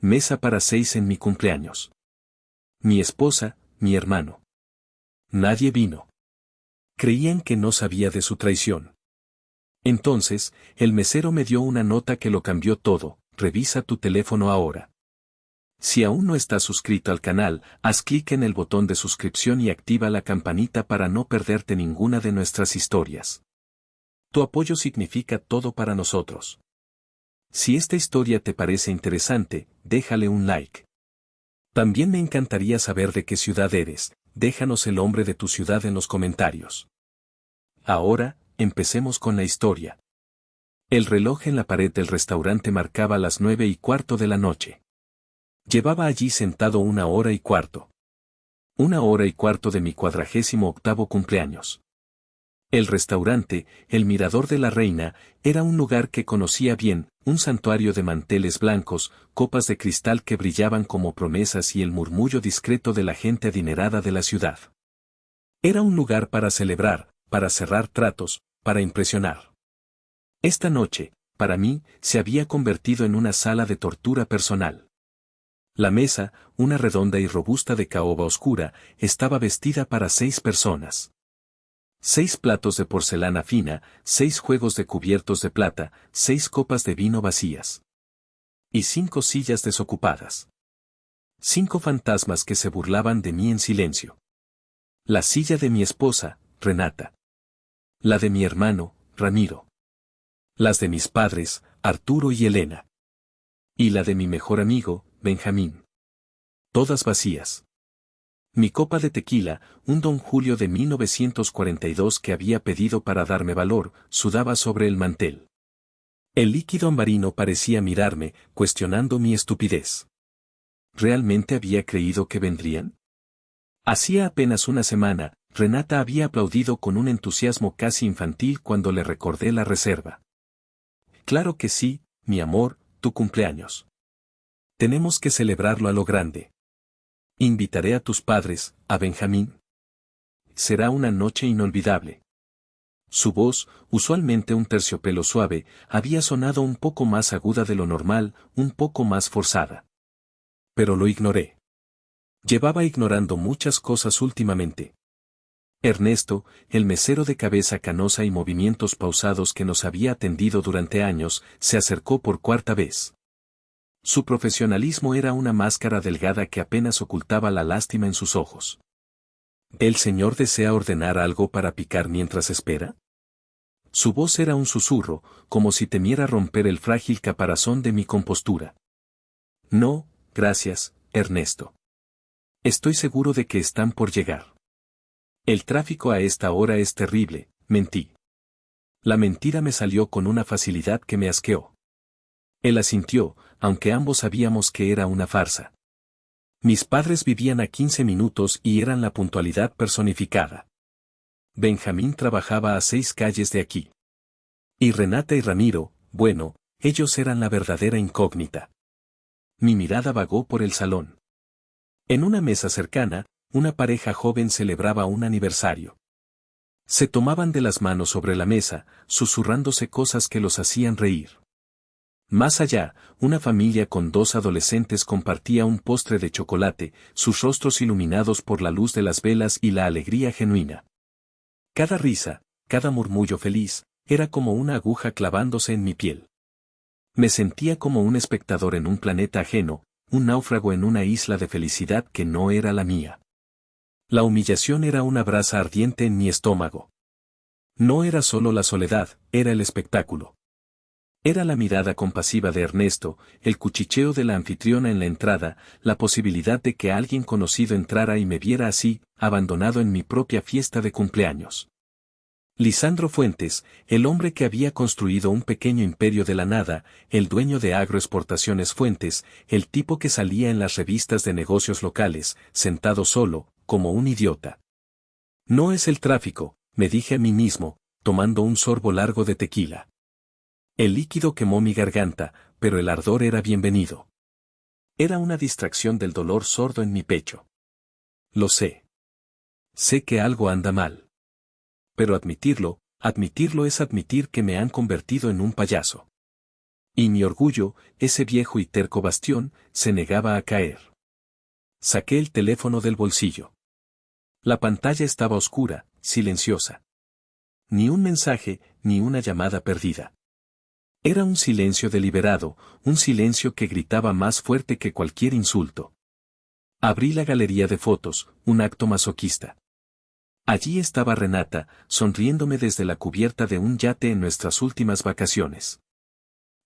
Mesa para 6 en mi cumpleaños. Mi esposa, mi hermano. Nadie vino. Creían que no sabía de su traición. Entonces, el mesero me dio una nota que lo cambió todo: revisa tu teléfono ahora. Si aún no estás suscrito al canal, haz clic en el botón de suscripción y activa la campanita para no perderte ninguna de nuestras historias. Tu apoyo significa todo para nosotros. Si esta historia te parece interesante, déjale un like. También me encantaría saber de qué ciudad eres. Déjanos el nombre de tu ciudad en los comentarios. Ahora, empecemos con la historia. El reloj en la pared del restaurante marcaba las 9:15 de la noche. Llevaba allí sentado 1 hora y cuarto. 1 hora y cuarto de mi 48º cumpleaños. El restaurante, el Mirador de la Reina, era un lugar que conocía bien, un santuario de manteles blancos, copas de cristal que brillaban como promesas y el murmullo discreto de la gente adinerada de la ciudad. Era un lugar para celebrar, para cerrar tratos, para impresionar. Esta noche, para mí, se había convertido en una sala de tortura personal. La mesa, una redonda y robusta de caoba oscura, estaba vestida para 6 personas. 6 platos de porcelana fina, 6 juegos de cubiertos de plata, 6 copas de vino vacías. Y 5 sillas desocupadas. 5 fantasmas que se burlaban de mí en silencio. La silla de mi esposa, Renata. La de mi hermano, Ramiro. Las de mis padres, Arturo y Elena. Y la de mi mejor amigo, Benjamín. Todas vacías. Mi copa de tequila, un Don Julio de 1942 que había pedido para darme valor, sudaba sobre el mantel. El líquido ambarino parecía mirarme, cuestionando mi estupidez. ¿Realmente había creído que vendrían? Hacía apenas una semana, Renata había aplaudido con un entusiasmo casi infantil cuando le recordé la reserva. Claro que sí, mi amor, tu cumpleaños. Tenemos que celebrarlo a lo grande. Invitaré a tus padres, a Benjamín. Será una noche inolvidable. Su voz, usualmente un terciopelo suave, había sonado un poco más aguda de lo normal, un poco más forzada. Pero lo ignoré. Llevaba ignorando muchas cosas últimamente. Ernesto, el mesero de cabeza canosa y movimientos pausados que nos había atendido durante años, se acercó por 4ª vez. Su profesionalismo era una máscara delgada que apenas ocultaba la lástima en sus ojos. ¿El señor desea ordenar algo para picar mientras espera? Su voz era un susurro, como si temiera romper el frágil caparazón de mi compostura. No, gracias, Ernesto. Estoy seguro de que están por llegar. El tráfico a esta hora es terrible, mentí. La mentira me salió con una facilidad que me asqueó. Él asintió, aunque ambos sabíamos que era una farsa. Mis padres vivían a 15 minutos y eran la puntualidad personificada. Benjamín trabajaba a 6 calles de aquí. Y Renata y Ramiro, bueno, ellos eran la verdadera incógnita. Mi mirada vagó por el salón. En una mesa cercana, una pareja joven celebraba un aniversario. Se tomaban de las manos sobre la mesa, susurrándose cosas que los hacían reír. Más allá, una familia con 2 adolescentes compartía un postre de chocolate, sus rostros iluminados por la luz de las velas y la alegría genuina. Cada risa, cada murmullo feliz, era como una aguja clavándose en mi piel. Me sentía como un espectador en un planeta ajeno, un náufrago en una isla de felicidad que no era la mía. La humillación era una brasa ardiente en mi estómago. No era solo la soledad, era el espectáculo. Era la mirada compasiva de Ernesto, el cuchicheo de la anfitriona en la entrada, la posibilidad de que alguien conocido entrara y me viera así, abandonado en mi propia fiesta de cumpleaños. Lisandro Fuentes, el hombre que había construido un pequeño imperio de la nada, el dueño de Agroexportaciones Fuentes, el tipo que salía en las revistas de negocios locales, sentado solo, como un idiota. No es el tráfico, me dije a mí mismo, tomando un sorbo largo de tequila. El líquido quemó mi garganta, pero el ardor era bienvenido. Era una distracción del dolor sordo en mi pecho. Lo sé. Sé que algo anda mal. Pero admitirlo es admitir que me han convertido en un payaso. Y mi orgullo, ese viejo y terco bastión, se negaba a caer. Saqué el teléfono del bolsillo. La pantalla estaba oscura, silenciosa. Ni un mensaje, ni una llamada perdida. Era un silencio deliberado, un silencio que gritaba más fuerte que cualquier insulto. Abrí la galería de fotos, un acto masoquista. Allí estaba Renata, sonriéndome desde la cubierta de un yate en nuestras últimas vacaciones.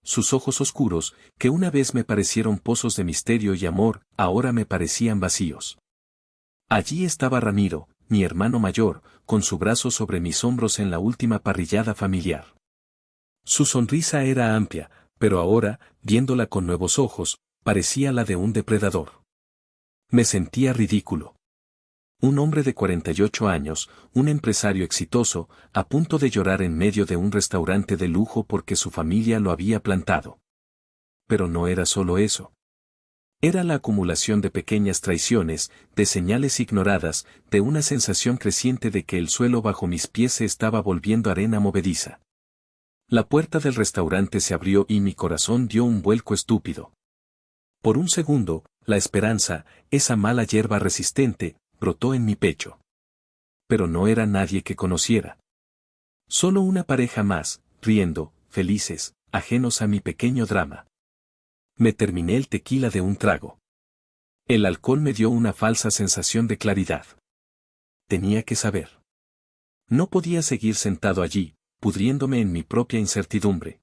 Sus ojos oscuros, que una vez me parecieron pozos de misterio y amor, ahora me parecían vacíos. Allí estaba Ramiro, mi hermano mayor, con su brazo sobre mis hombros en la última parrillada familiar. Su sonrisa era amplia, pero ahora, viéndola con nuevos ojos, parecía la de un depredador. Me sentía ridículo. Un hombre de 48 años, un empresario exitoso, a punto de llorar en medio de un restaurante de lujo porque su familia lo había plantado. Pero no era solo eso. Era la acumulación de pequeñas traiciones, de señales ignoradas, de una sensación creciente de que el suelo bajo mis pies se estaba volviendo arena movediza. La puerta del restaurante se abrió y mi corazón dio un vuelco estúpido. Por un segundo, la esperanza, esa mala hierba resistente, brotó en mi pecho. Pero no era nadie que conociera. Solo una pareja más, riendo, felices, ajenos a mi pequeño drama. Me terminé el tequila de un trago. El alcohol me dio una falsa sensación de claridad. Tenía que saber. No podía seguir sentado allí, pudriéndome en mi propia incertidumbre.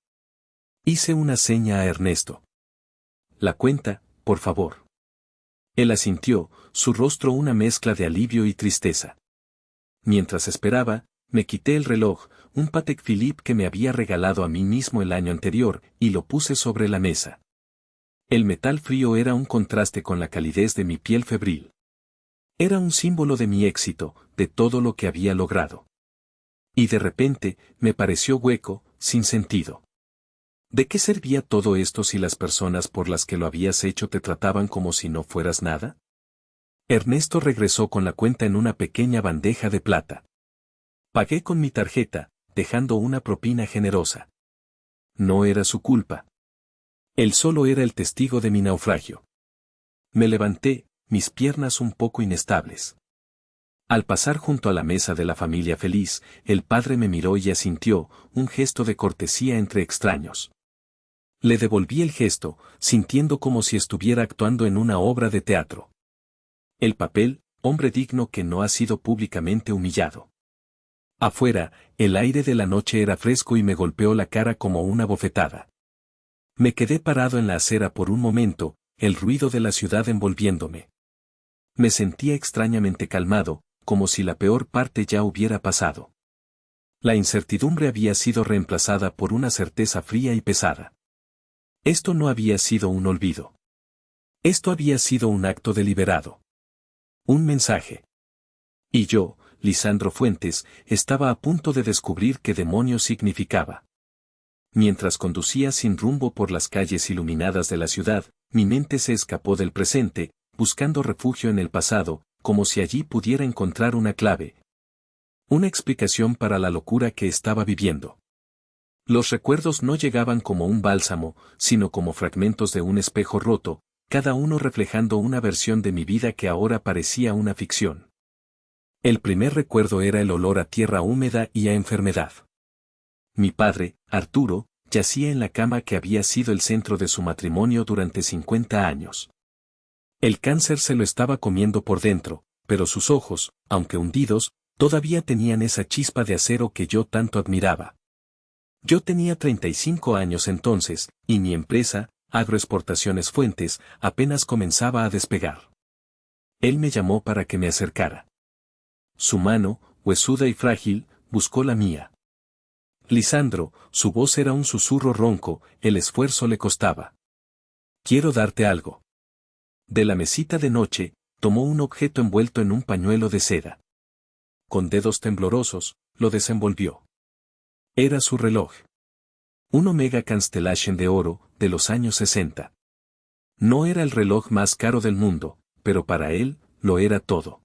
Hice una seña a Ernesto. La cuenta, por favor. Él asintió, su rostro una mezcla de alivio y tristeza. Mientras esperaba, me quité el reloj, un Patek Philippe que me había regalado a mí mismo el año anterior, y lo puse sobre la mesa. El metal frío era un contraste con la calidez de mi piel febril. Era un símbolo de mi éxito, de todo lo que había logrado. Y de repente, me pareció hueco, sin sentido. ¿De qué servía todo esto si las personas por las que lo habías hecho te trataban como si no fueras nada? Ernesto regresó con la cuenta en una pequeña bandeja de plata. Pagué con mi tarjeta, dejando una propina generosa. No era su culpa. Él solo era el testigo de mi naufragio. Me levanté, mis piernas un poco inestables. Al pasar junto a la mesa de la familia feliz, el padre me miró y asintió, un gesto de cortesía entre extraños. Le devolví el gesto, sintiendo como si estuviera actuando en una obra de teatro. El papel, hombre digno que no ha sido públicamente humillado. Afuera, el aire de la noche era fresco y me golpeó la cara como una bofetada. Me quedé parado en la acera por un momento, el ruido de la ciudad envolviéndome. Me sentía extrañamente calmado, como si la peor parte ya hubiera pasado. La incertidumbre había sido reemplazada por una certeza fría y pesada. Esto no había sido un olvido. Esto había sido un acto deliberado. Un mensaje. Y yo, Lisandro Fuentes, estaba a punto de descubrir qué demonios significaba. Mientras conducía sin rumbo por las calles iluminadas de la ciudad, mi mente se escapó del presente, buscando refugio en el pasado, como si allí pudiera encontrar una clave. Una explicación para la locura que estaba viviendo. Los recuerdos no llegaban como un bálsamo, sino como fragmentos de un espejo roto, cada uno reflejando una versión de mi vida que ahora parecía una ficción. El primer recuerdo era el olor a tierra húmeda y a enfermedad. Mi padre, Arturo, yacía en la cama que había sido el centro de su matrimonio durante 50 años. El cáncer se lo estaba comiendo por dentro, pero sus ojos, aunque hundidos, todavía tenían esa chispa de acero que yo tanto admiraba. Yo tenía 35 años entonces, y mi empresa, Agroexportaciones Fuentes, apenas comenzaba a despegar. Él me llamó para que me acercara. Su mano, huesuda y frágil, buscó la mía. Lisandro, su voz era un susurro ronco, el esfuerzo le costaba. Quiero darte algo. De la mesita de noche, tomó un objeto envuelto en un pañuelo de seda. Con dedos temblorosos, lo desenvolvió. Era su reloj. Un Omega Constellation de oro, de los años 60. No era el reloj más caro del mundo, pero para él, lo era todo.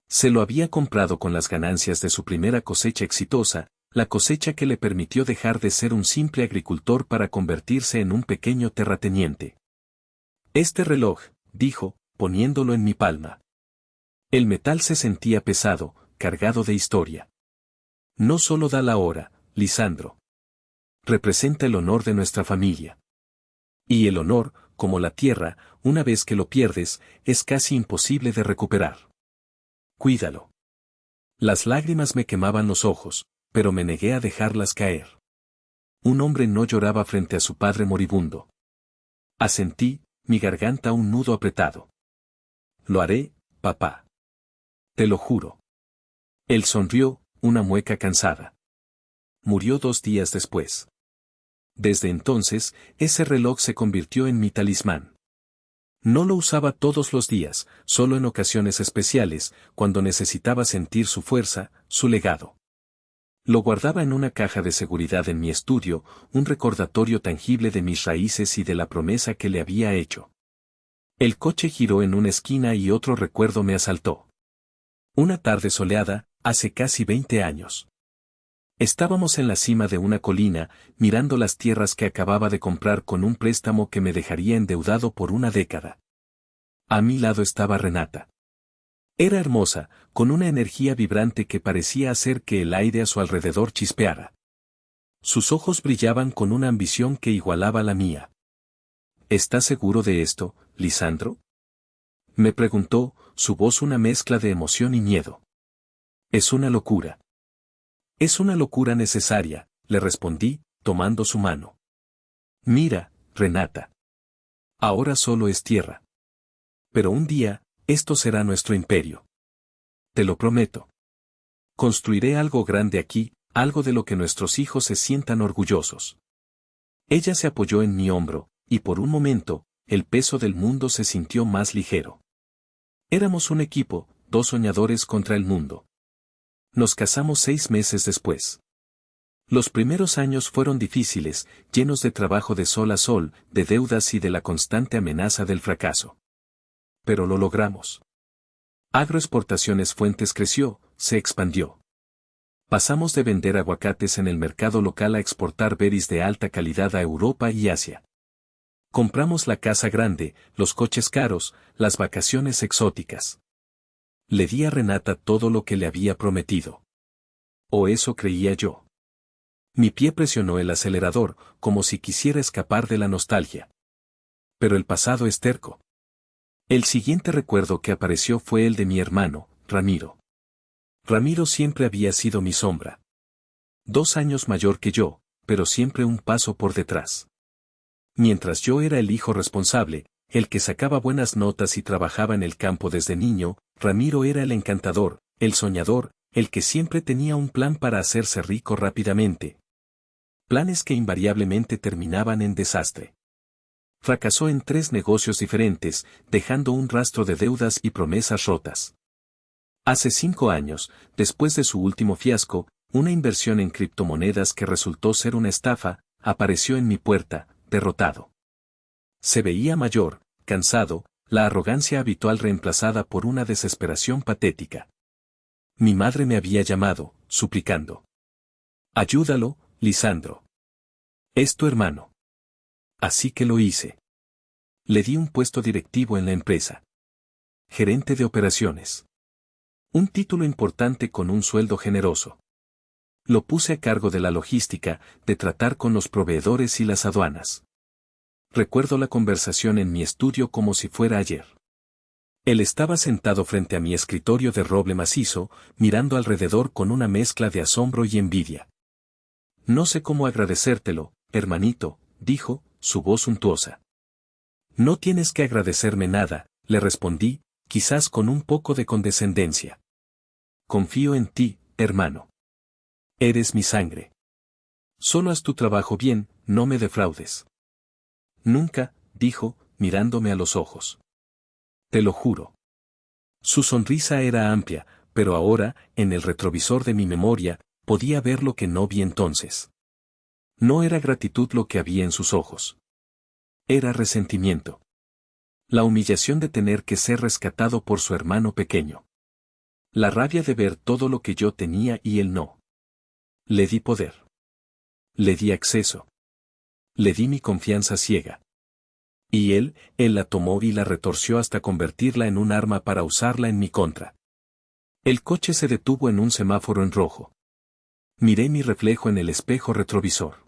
Se lo había comprado con las ganancias de su primera cosecha exitosa, La cosecha que le permitió dejar de ser un simple agricultor para convertirse en un pequeño terrateniente. Este reloj, dijo, poniéndolo en mi palma. El metal se sentía pesado, cargado de historia. No solo da la hora, Lisandro. Representa el honor de nuestra familia. Y el honor, como la tierra, una vez que lo pierdes, es casi imposible de recuperar. Cuídalo. Las lágrimas me quemaban los ojos, pero me negué a dejarlas caer. Un hombre no lloraba frente a su padre moribundo. Asentí, mi garganta un nudo apretado. Lo haré, papá. Te lo juro. Él sonrió, una mueca cansada. Murió 2 días después. Desde entonces, ese reloj se convirtió en mi talismán. No lo usaba todos los días, solo en ocasiones especiales, cuando necesitaba sentir su fuerza, su legado. Lo guardaba en una caja de seguridad en mi estudio, un recordatorio tangible de mis raíces y de la promesa que le había hecho. El coche giró en una esquina y otro recuerdo me asaltó. Una tarde soleada, hace casi 20 años. Estábamos en la cima de una colina, mirando las tierras que acababa de comprar con un préstamo que me dejaría endeudado por una década. A mi lado estaba Renata. Era hermosa, con una energía vibrante que parecía hacer que el aire a su alrededor chispeara. Sus ojos brillaban con una ambición que igualaba la mía. ¿Estás seguro de esto, Lisandro? Me preguntó, su voz una mezcla de emoción y miedo. Es una locura. Es una locura necesaria, le respondí, tomando su mano. Mira, Renata. Ahora solo es tierra. Pero un día, esto será nuestro imperio. Te lo prometo. Construiré algo grande aquí, algo de lo que nuestros hijos se sientan orgullosos. Ella se apoyó en mi hombro, y por un momento, el peso del mundo se sintió más ligero. Éramos un equipo, 2 soñadores contra el mundo. Nos casamos 6 meses después. Los primeros años fueron difíciles, llenos de trabajo de sol a sol, de deudas y de la constante amenaza del fracaso. Pero lo logramos. Agroexportaciones Fuentes creció, se expandió. Pasamos de vender aguacates en el mercado local a exportar berries de alta calidad a Europa y Asia. Compramos la casa grande, los coches caros, las vacaciones exóticas. Le di a Renata todo lo que le había prometido. O eso creía yo. Mi pie presionó el acelerador, como si quisiera escapar de la nostalgia. Pero el pasado es terco. El siguiente recuerdo que apareció fue el de mi hermano, Ramiro. Ramiro siempre había sido mi sombra. 2 años mayor que yo, pero siempre un paso por detrás. Mientras yo era el hijo responsable, el que sacaba buenas notas y trabajaba en el campo desde niño, Ramiro era el encantador, el soñador, el que siempre tenía un plan para hacerse rico rápidamente. Planes que invariablemente terminaban en desastre. Fracasó en 3 negocios diferentes, dejando un rastro de deudas y promesas rotas. Hace 5 años, después de su último fiasco, una inversión en criptomonedas que resultó ser una estafa, apareció en mi puerta, derrotado. Se veía mayor, cansado, la arrogancia habitual reemplazada por una desesperación patética. Mi madre me había llamado, suplicando. Ayúdalo, Lisandro. Es tu hermano. Así que lo hice. Le di un puesto directivo en la empresa. Gerente de operaciones. Un título importante con un sueldo generoso. Lo puse a cargo de la logística, de tratar con los proveedores y las aduanas. Recuerdo la conversación en mi estudio como si fuera ayer. Él estaba sentado frente a mi escritorio de roble macizo, mirando alrededor con una mezcla de asombro y envidia. No sé cómo agradecértelo, hermanito, dijo, su voz untuosa. No tienes que agradecerme nada, le respondí, quizás con un poco de condescendencia. Confío en ti, hermano. Eres mi sangre. Solo haz tu trabajo bien, no me defraudes. Nunca, dijo, mirándome a los ojos. Te lo juro. Su sonrisa era amplia, pero ahora, en el retrovisor de mi memoria, podía ver lo que no vi entonces. No era gratitud lo que había en sus ojos. Era resentimiento. La humillación de tener que ser rescatado por su hermano pequeño. La rabia de ver todo lo que yo tenía y él no. Le di poder. Le di acceso. Le di mi confianza ciega. Y él la tomó y la retorció hasta convertirla en un arma para usarla en mi contra. El coche se detuvo en un semáforo en rojo. Miré mi reflejo en el espejo retrovisor.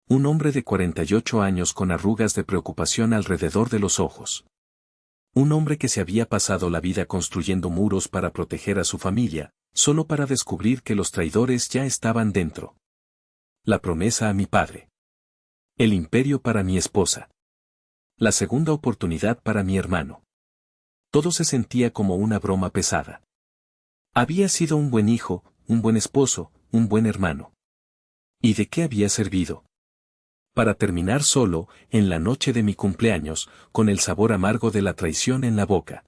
Un hombre de 48 años con arrugas de preocupación alrededor de los ojos. Un hombre que se había pasado la vida construyendo muros para proteger a su familia, solo para descubrir que los traidores ya estaban dentro. La promesa a mi padre. El imperio para mi esposa. La segunda oportunidad para mi hermano. Todo se sentía como una broma pesada. Había sido un buen hijo, un buen esposo, un buen hermano. ¿Y de qué había servido? Para terminar solo, en la noche de mi cumpleaños, con el sabor amargo de la traición en la boca.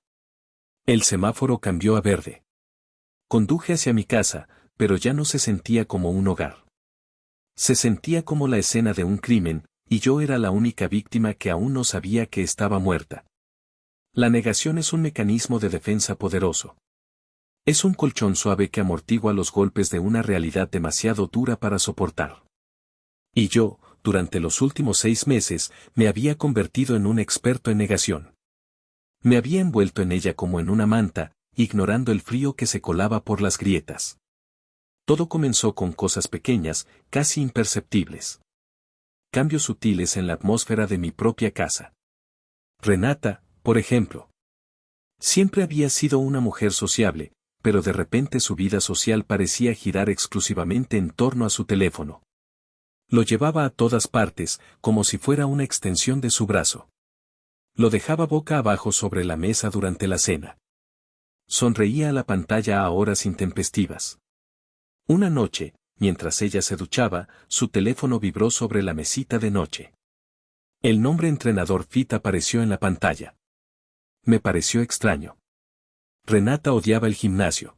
El semáforo cambió a verde. Conduje hacia mi casa, pero ya no se sentía como un hogar. Se sentía como la escena de un crimen, y yo era la única víctima que aún no sabía que estaba muerta. La negación es un mecanismo de defensa poderoso. Es un colchón suave que amortigua los golpes de una realidad demasiado dura para soportar. Y yo, durante los últimos 6 meses, me había convertido en un experto en negación. Me había envuelto en ella como en una manta, ignorando el frío que se colaba por las grietas. Todo comenzó con cosas pequeñas, casi imperceptibles. Cambios sutiles en la atmósfera de mi propia casa. Renata, por ejemplo. Siempre había sido una mujer sociable, pero de repente su vida social parecía girar exclusivamente en torno a su teléfono. Lo llevaba a todas partes, como si fuera una extensión de su brazo. Lo dejaba boca abajo sobre la mesa durante la cena. Sonreía a la pantalla a horas intempestivas. Una noche, mientras ella se duchaba, su teléfono vibró sobre la mesita de noche. El nombre Entrenador Fit apareció en la pantalla. Me pareció extraño. Renata odiaba el gimnasio.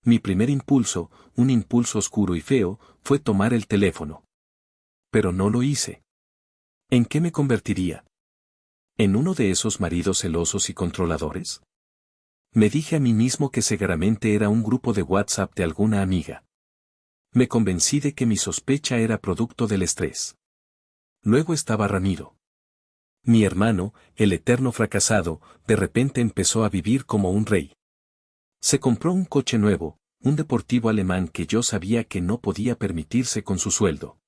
Mi primer impulso, un impulso oscuro y feo, fue tomar el teléfono. Pero no lo hice. ¿En qué me convertiría? ¿En uno de esos maridos celosos y controladores? Me dije a mí mismo que seguramente era un grupo de WhatsApp de alguna amiga. Me convencí de que mi sospecha era producto del estrés. Luego estaba Ramiro. Mi hermano, el eterno fracasado, de repente empezó a vivir como un rey. Se compró un coche nuevo, un deportivo alemán que yo sabía que no podía permitirse con su sueldo.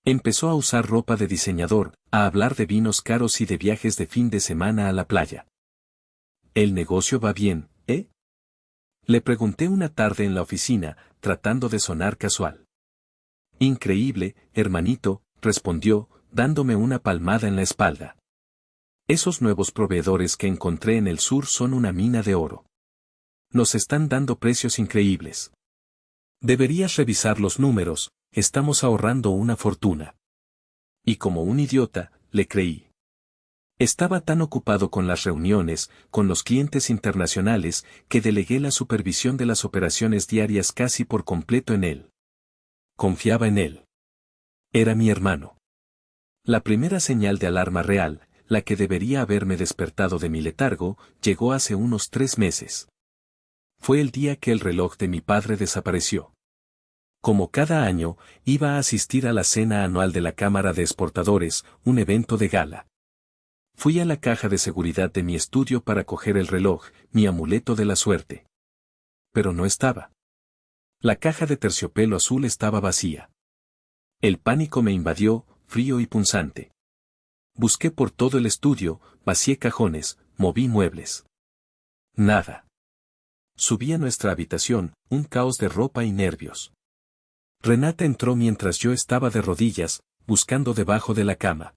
Empezó a usar ropa de diseñador, a hablar de vinos caros y de viajes de fin de semana a la playa. ¿El negocio va bien, eh? Le pregunté una tarde en la oficina, tratando de sonar casual. Increíble, hermanito, respondió, dándome una palmada en la espalda. Esos nuevos proveedores que encontré en el sur son una mina de oro. Nos están dando precios increíbles. Deberías revisar los números, estamos ahorrando una fortuna. Y como un idiota, le creí. Estaba tan ocupado con las reuniones, con los clientes internacionales, que delegué la supervisión de las operaciones diarias casi por completo en él. Confiaba en él. Era mi hermano. La primera señal de alarma real, la que debería haberme despertado de mi letargo, llegó hace unos 3 meses. Fue el día que el reloj de mi padre desapareció. Como cada año, iba a asistir a la cena anual de la Cámara de Exportadores, un evento de gala. Fui a la caja de seguridad de mi estudio para coger el reloj, mi amuleto de la suerte. Pero no estaba. La caja de terciopelo azul estaba vacía. El pánico me invadió, frío y punzante. Busqué por todo el estudio, vacié cajones, moví muebles. Nada. Subí a nuestra habitación, un caos de ropa y nervios. Renata entró mientras yo estaba de rodillas, buscando debajo de la cama.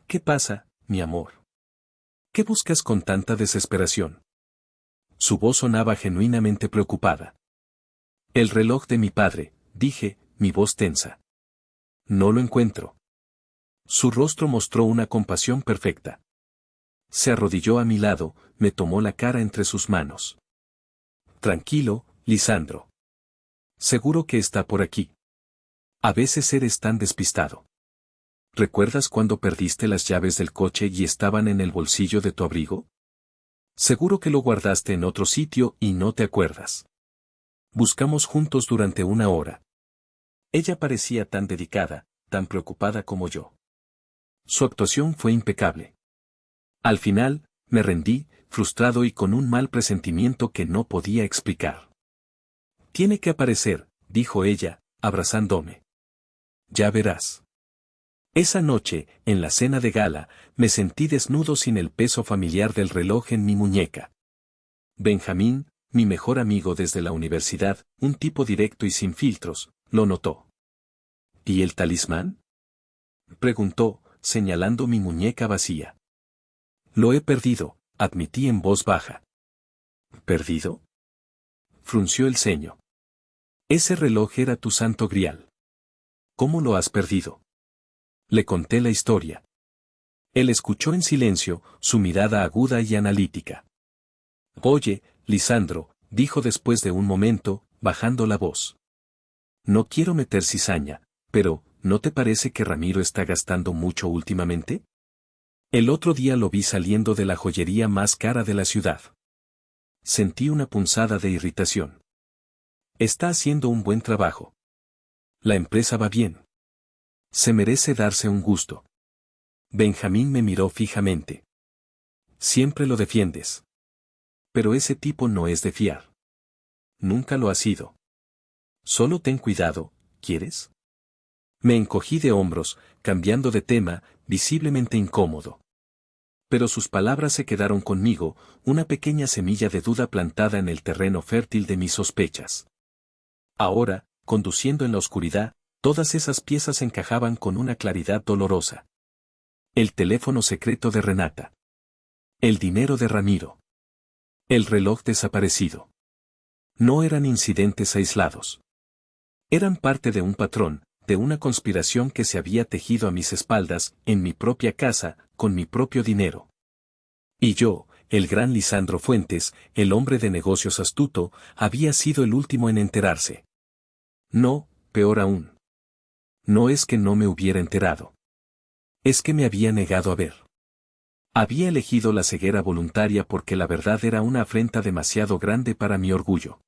¿Qué pasa, mi amor? ¿Qué buscas con tanta desesperación? Su voz sonaba genuinamente preocupada. El reloj de mi padre, dije, mi voz tensa. No lo encuentro. Su rostro mostró una compasión perfecta. Se arrodilló a mi lado, me tomó la cara entre sus manos. Tranquilo, Lisandro. Seguro que está por aquí. A veces eres tan despistado. ¿Recuerdas cuando perdiste las llaves del coche y estaban en el bolsillo de tu abrigo? Seguro que lo guardaste en otro sitio y no te acuerdas. Buscamos juntos durante 1 hora. Ella parecía tan dedicada, tan preocupada como yo. Su actuación fue impecable. Al final, me rendí, frustrado y con un mal presentimiento que no podía explicar. Tiene que aparecer, dijo ella, abrazándome. Ya verás. Esa noche, en la cena de gala, me sentí desnudo sin el peso familiar del reloj en mi muñeca. Benjamín, mi mejor amigo desde la universidad, un tipo directo y sin filtros, lo notó. ¿Y el talismán? Preguntó, señalando mi muñeca vacía. Lo he perdido, admití en voz baja. ¿Perdido? Frunció el ceño. Ese reloj era tu santo grial. ¿Cómo lo has perdido? Le conté la historia. Él escuchó en silencio, su mirada aguda y analítica. Oye, Lisandro, dijo después de un momento, bajando la voz. No quiero meter cizaña, pero, ¿no te parece que Ramiro está gastando mucho últimamente? El otro día lo vi saliendo de la joyería más cara de la ciudad. Sentí una punzada de irritación. Está haciendo un buen trabajo. La empresa va bien. Se merece darse un gusto. Benjamín me miró fijamente. Siempre lo defiendes. Pero ese tipo no es de fiar. Nunca lo ha sido. Solo ten cuidado, ¿quieres? Me encogí de hombros, cambiando de tema, visiblemente incómodo. Pero sus palabras se quedaron conmigo, una pequeña semilla de duda plantada en el terreno fértil de mis sospechas. Ahora, conduciendo en la oscuridad, todas esas piezas encajaban con una claridad dolorosa. El teléfono secreto de Renata. El dinero de Ramiro. El reloj desaparecido. No eran incidentes aislados. Eran parte de un patrón, de una conspiración que se había tejido a mis espaldas, en mi propia casa, con mi propio dinero. Y yo, el gran Lisandro Fuentes, el hombre de negocios astuto, había sido el último en enterarse. No, peor aún. No es que no me hubiera enterado. Es que me había negado a ver. Había elegido la ceguera voluntaria porque la verdad era una afrenta demasiado grande para mi orgullo.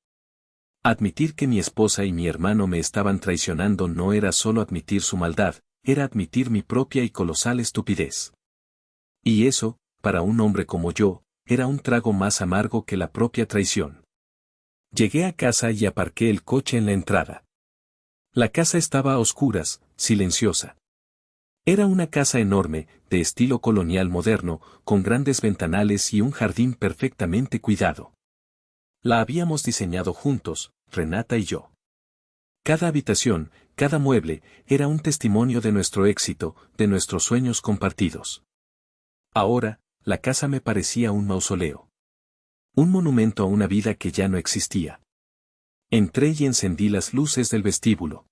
Admitir que mi esposa y mi hermano me estaban traicionando no era solo admitir su maldad, era admitir mi propia y colosal estupidez. Y eso, para un hombre como yo, era un trago más amargo que la propia traición. Llegué a casa y aparqué el coche en la entrada. La casa estaba a oscuras, silenciosa. Era una casa enorme, de estilo colonial moderno, con grandes ventanales y un jardín perfectamente cuidado. La habíamos diseñado juntos, Renata y yo. Cada habitación, cada mueble, era un testimonio de nuestro éxito, de nuestros sueños compartidos. Ahora, la casa me parecía un mausoleo. Un monumento a una vida que ya no existía. Entré y encendí las luces del vestíbulo.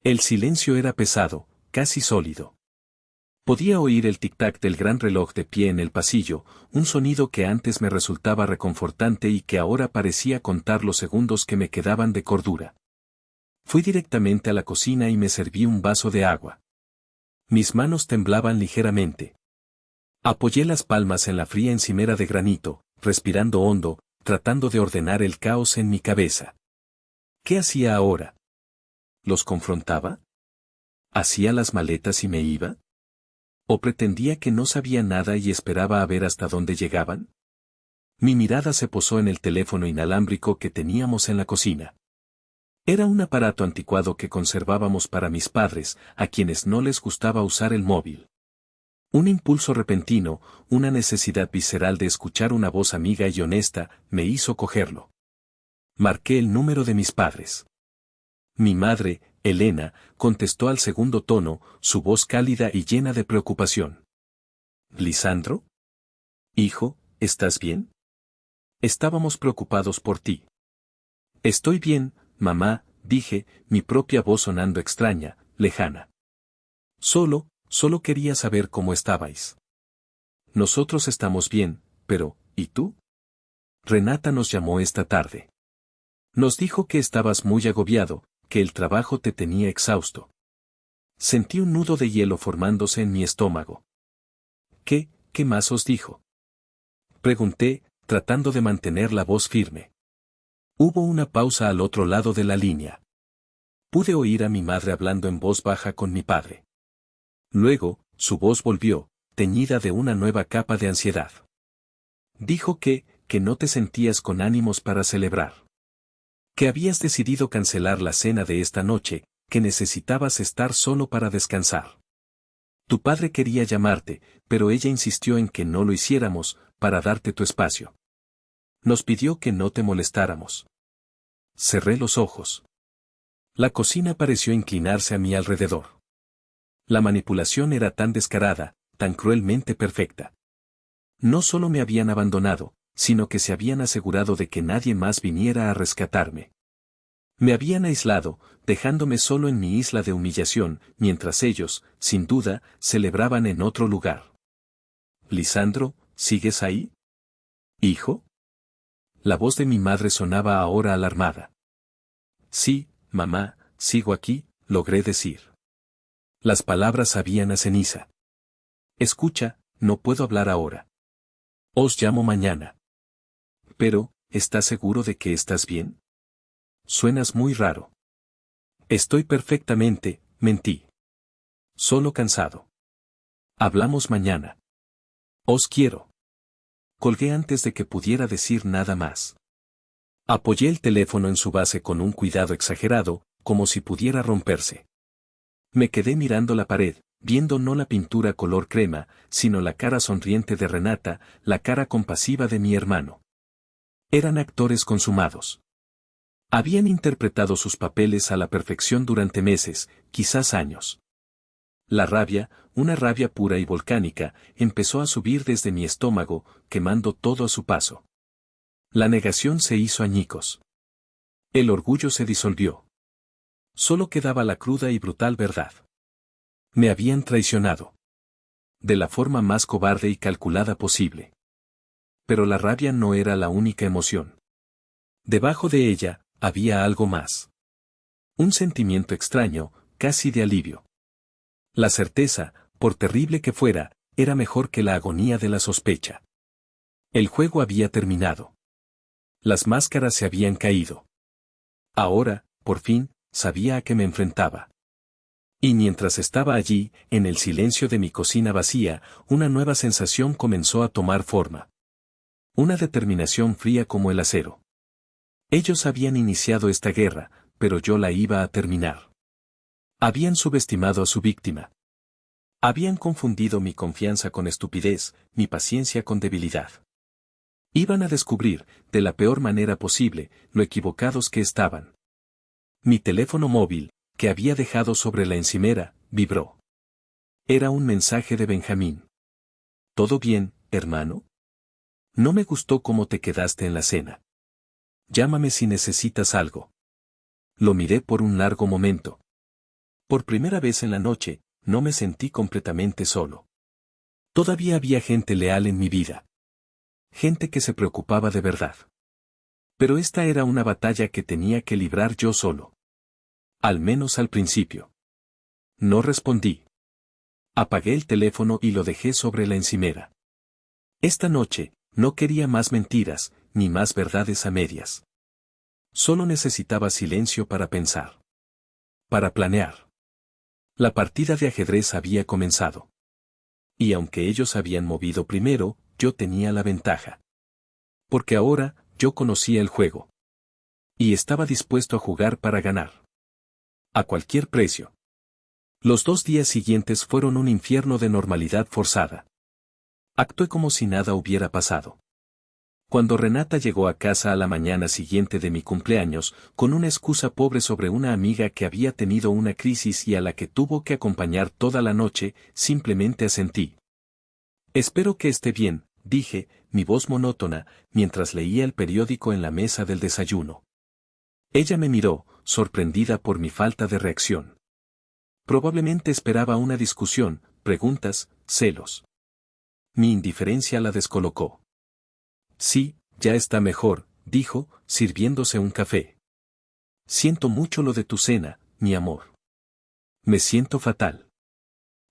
El silencio era pesado, casi sólido. Podía oír el tic-tac del gran reloj de pie en el pasillo, un sonido que antes me resultaba reconfortante y que ahora parecía contar los segundos que me quedaban de cordura. Fui directamente a la cocina y me serví un vaso de agua. Mis manos temblaban ligeramente. Apoyé las palmas en la fría encimera de granito, respirando hondo, tratando de ordenar el caos en mi cabeza. ¿Qué hacía ahora? ¿Los confrontaba? ¿Hacía las maletas y me iba? ¿O pretendía que no sabía nada y esperaba a ver hasta dónde llegaban? Mi mirada se posó en el teléfono inalámbrico que teníamos en la cocina. Era un aparato anticuado que conservábamos para mis padres, a quienes no les gustaba usar el móvil. Un impulso repentino, una necesidad visceral de escuchar una voz amiga y honesta, me hizo cogerlo. Marqué el número de mis padres. Mi madre, Elena, contestó al segundo tono, su voz cálida y llena de preocupación. ¿Lisandro? Hijo, ¿estás bien? Estábamos preocupados por ti. Estoy bien, mamá, dije, mi propia voz sonando extraña, lejana. Solo quería saber cómo estabais. Nosotros estamos bien, pero, ¿y tú? Renata nos llamó esta tarde. Nos dijo que estabas muy agobiado, que el trabajo te tenía exhausto. Sentí un nudo de hielo formándose en mi estómago. ¿Qué más os dijo? Pregunté, tratando de mantener la voz firme. Hubo una pausa al otro lado de la línea. Pude oír a mi madre hablando en voz baja con mi padre. Luego, su voz volvió, teñida de una nueva capa de ansiedad. Dijo que no te sentías con ánimos para celebrar. Que habías decidido cancelar la cena de esta noche, que necesitabas estar solo para descansar. Tu padre quería llamarte, pero ella insistió en que no lo hiciéramos, para darte tu espacio. Nos pidió que no te molestáramos. Cerré los ojos. La cocina pareció inclinarse a mi alrededor. La manipulación era tan descarada, tan cruelmente perfecta. No solo me habían abandonado, sino que se habían asegurado de que nadie más viniera a rescatarme. Me habían aislado, dejándome solo en mi isla de humillación, mientras ellos, sin duda, celebraban en otro lugar. «Lisandro, ¿sigues ahí? ¿Hijo?» La voz de mi madre sonaba ahora alarmada. «Sí, mamá, sigo aquí», logré decir. Las palabras sabían a ceniza. «Escucha, no puedo hablar ahora. Os llamo mañana». «Pero, ¿estás seguro de que estás bien? Suenas muy raro». «Estoy perfectamente», mentí. «Solo cansado». «Hablamos mañana». «Os quiero». Colgué antes de que pudiera decir nada más. Apoyé el teléfono en su base con un cuidado exagerado, como si pudiera romperse. Me quedé mirando la pared, viendo no la pintura color crema, sino la cara sonriente de Renata, la cara compasiva de mi hermano. Eran actores consumados. Habían interpretado sus papeles a la perfección durante meses, quizás años. La rabia, una rabia pura y volcánica, empezó a subir desde mi estómago, quemando todo a su paso. La negación se hizo añicos. El orgullo se disolvió. Solo quedaba la cruda y brutal verdad. Me habían traicionado. De la forma más cobarde y calculada posible. Pero la rabia no era la única emoción. Debajo de ella, había algo más. Un sentimiento extraño, casi de alivio. La certeza, por terrible que fuera, era mejor que la agonía de la sospecha. El juego había terminado. Las máscaras se habían caído. Ahora, por fin, sabía a qué me enfrentaba. Y mientras estaba allí, en el silencio de mi cocina vacía, una nueva sensación comenzó a tomar forma. Una determinación fría como el acero. Ellos habían iniciado esta guerra, pero yo la iba a terminar. Habían subestimado a su víctima. Habían confundido mi confianza con estupidez, mi paciencia con debilidad. Iban a descubrir, de la peor manera posible, lo equivocados que estaban. Mi teléfono móvil, que había dejado sobre la encimera, vibró. Era un mensaje de Benjamín. «¿Todo bien, hermano? No me gustó cómo te quedaste en la cena. Llámame si necesitas algo». Lo miré por un largo momento. Por primera vez en la noche, no me sentí completamente solo. Todavía había gente leal en mi vida. Gente que se preocupaba de verdad. Pero esta era una batalla que tenía que librar yo solo. Al menos al principio. No respondí. Apagué el teléfono y lo dejé sobre la encimera. Esta noche, no quería más mentiras, ni más verdades a medias. Solo necesitaba silencio para pensar. Para planear. La partida de ajedrez había comenzado. Y aunque ellos habían movido primero, yo tenía la ventaja. Porque ahora, yo conocía el juego. Y estaba dispuesto a jugar para ganar. A cualquier precio. Los 2 días siguientes fueron un infierno de normalidad forzada. Actué como si nada hubiera pasado. Cuando Renata llegó a casa a la mañana siguiente de mi cumpleaños, con una excusa pobre sobre una amiga que había tenido una crisis y a la que tuvo que acompañar toda la noche, simplemente asentí. «Espero que esté bien», dije, mi voz monótona, mientras leía el periódico en la mesa del desayuno. Ella me miró, sorprendida por mi falta de reacción. Probablemente esperaba una discusión, preguntas, celos. Mi indiferencia la descolocó. «Sí, ya está mejor», dijo, sirviéndose un café. «Siento mucho lo de tu cena, mi amor. Me siento fatal.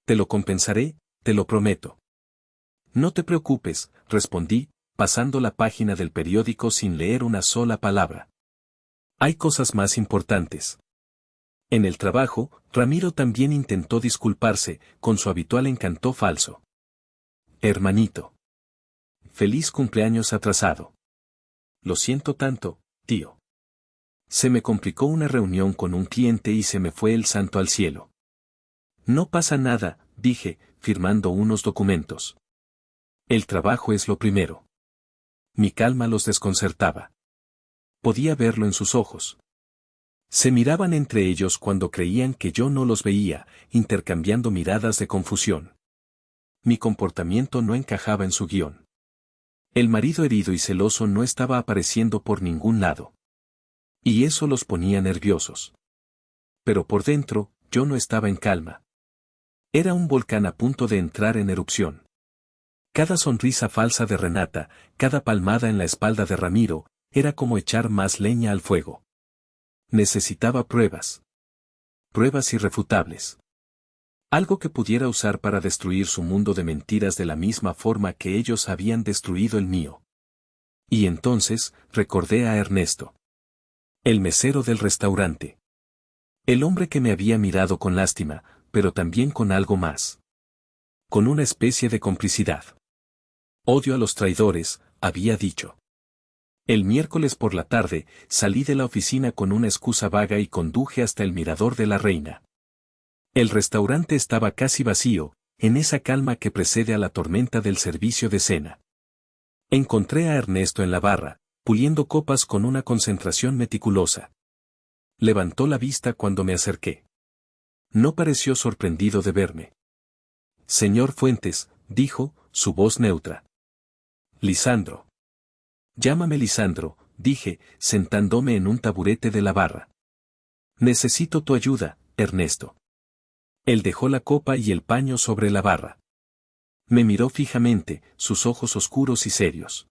Te lo compensaré, te lo prometo». «No te preocupes», respondí, pasando la página del periódico sin leer una sola palabra. «Hay cosas más importantes». En el trabajo, Ramiro también intentó disculparse, con su habitual encanto falso. Hermanito. Feliz cumpleaños atrasado. Lo siento tanto, tío. Se me complicó una reunión con un cliente y se me fue el santo al cielo. No pasa nada, dije, firmando unos documentos. El trabajo es lo primero. Mi calma los desconcertaba. Podía verlo en sus ojos. Se miraban entre ellos cuando creían que yo no los veía, intercambiando miradas de confusión. Mi comportamiento no encajaba en su guión. El marido herido y celoso no estaba apareciendo por ningún lado. Y eso los ponía nerviosos. Pero por dentro, yo no estaba en calma. Era un volcán a punto de entrar en erupción. Cada sonrisa falsa de Renata, cada palmada en la espalda de Ramiro, era como echar más leña al fuego. Necesitaba pruebas. Pruebas irrefutables. Algo que pudiera usar para destruir su mundo de mentiras de la misma forma que ellos habían destruido el mío. Y entonces, recordé a Ernesto. El mesero del restaurante. El hombre que me había mirado con lástima, pero también con algo más. Con una especie de complicidad. Odio a los traidores, había dicho. El miércoles por la tarde, salí de la oficina con una excusa vaga y conduje hasta el Mirador de la Reina. El restaurante estaba casi vacío, en esa calma que precede a la tormenta del servicio de cena. Encontré a Ernesto en la barra, puliendo copas con una concentración meticulosa. Levantó la vista cuando me acerqué. No pareció sorprendido de verme. Señor Fuentes, dijo, su voz neutra. Lisandro. Llámame Lisandro, dije, sentándome en un taburete de la barra. Necesito tu ayuda, Ernesto. Él dejó la copa y el paño sobre la barra. Me miró fijamente, sus ojos oscuros y serios.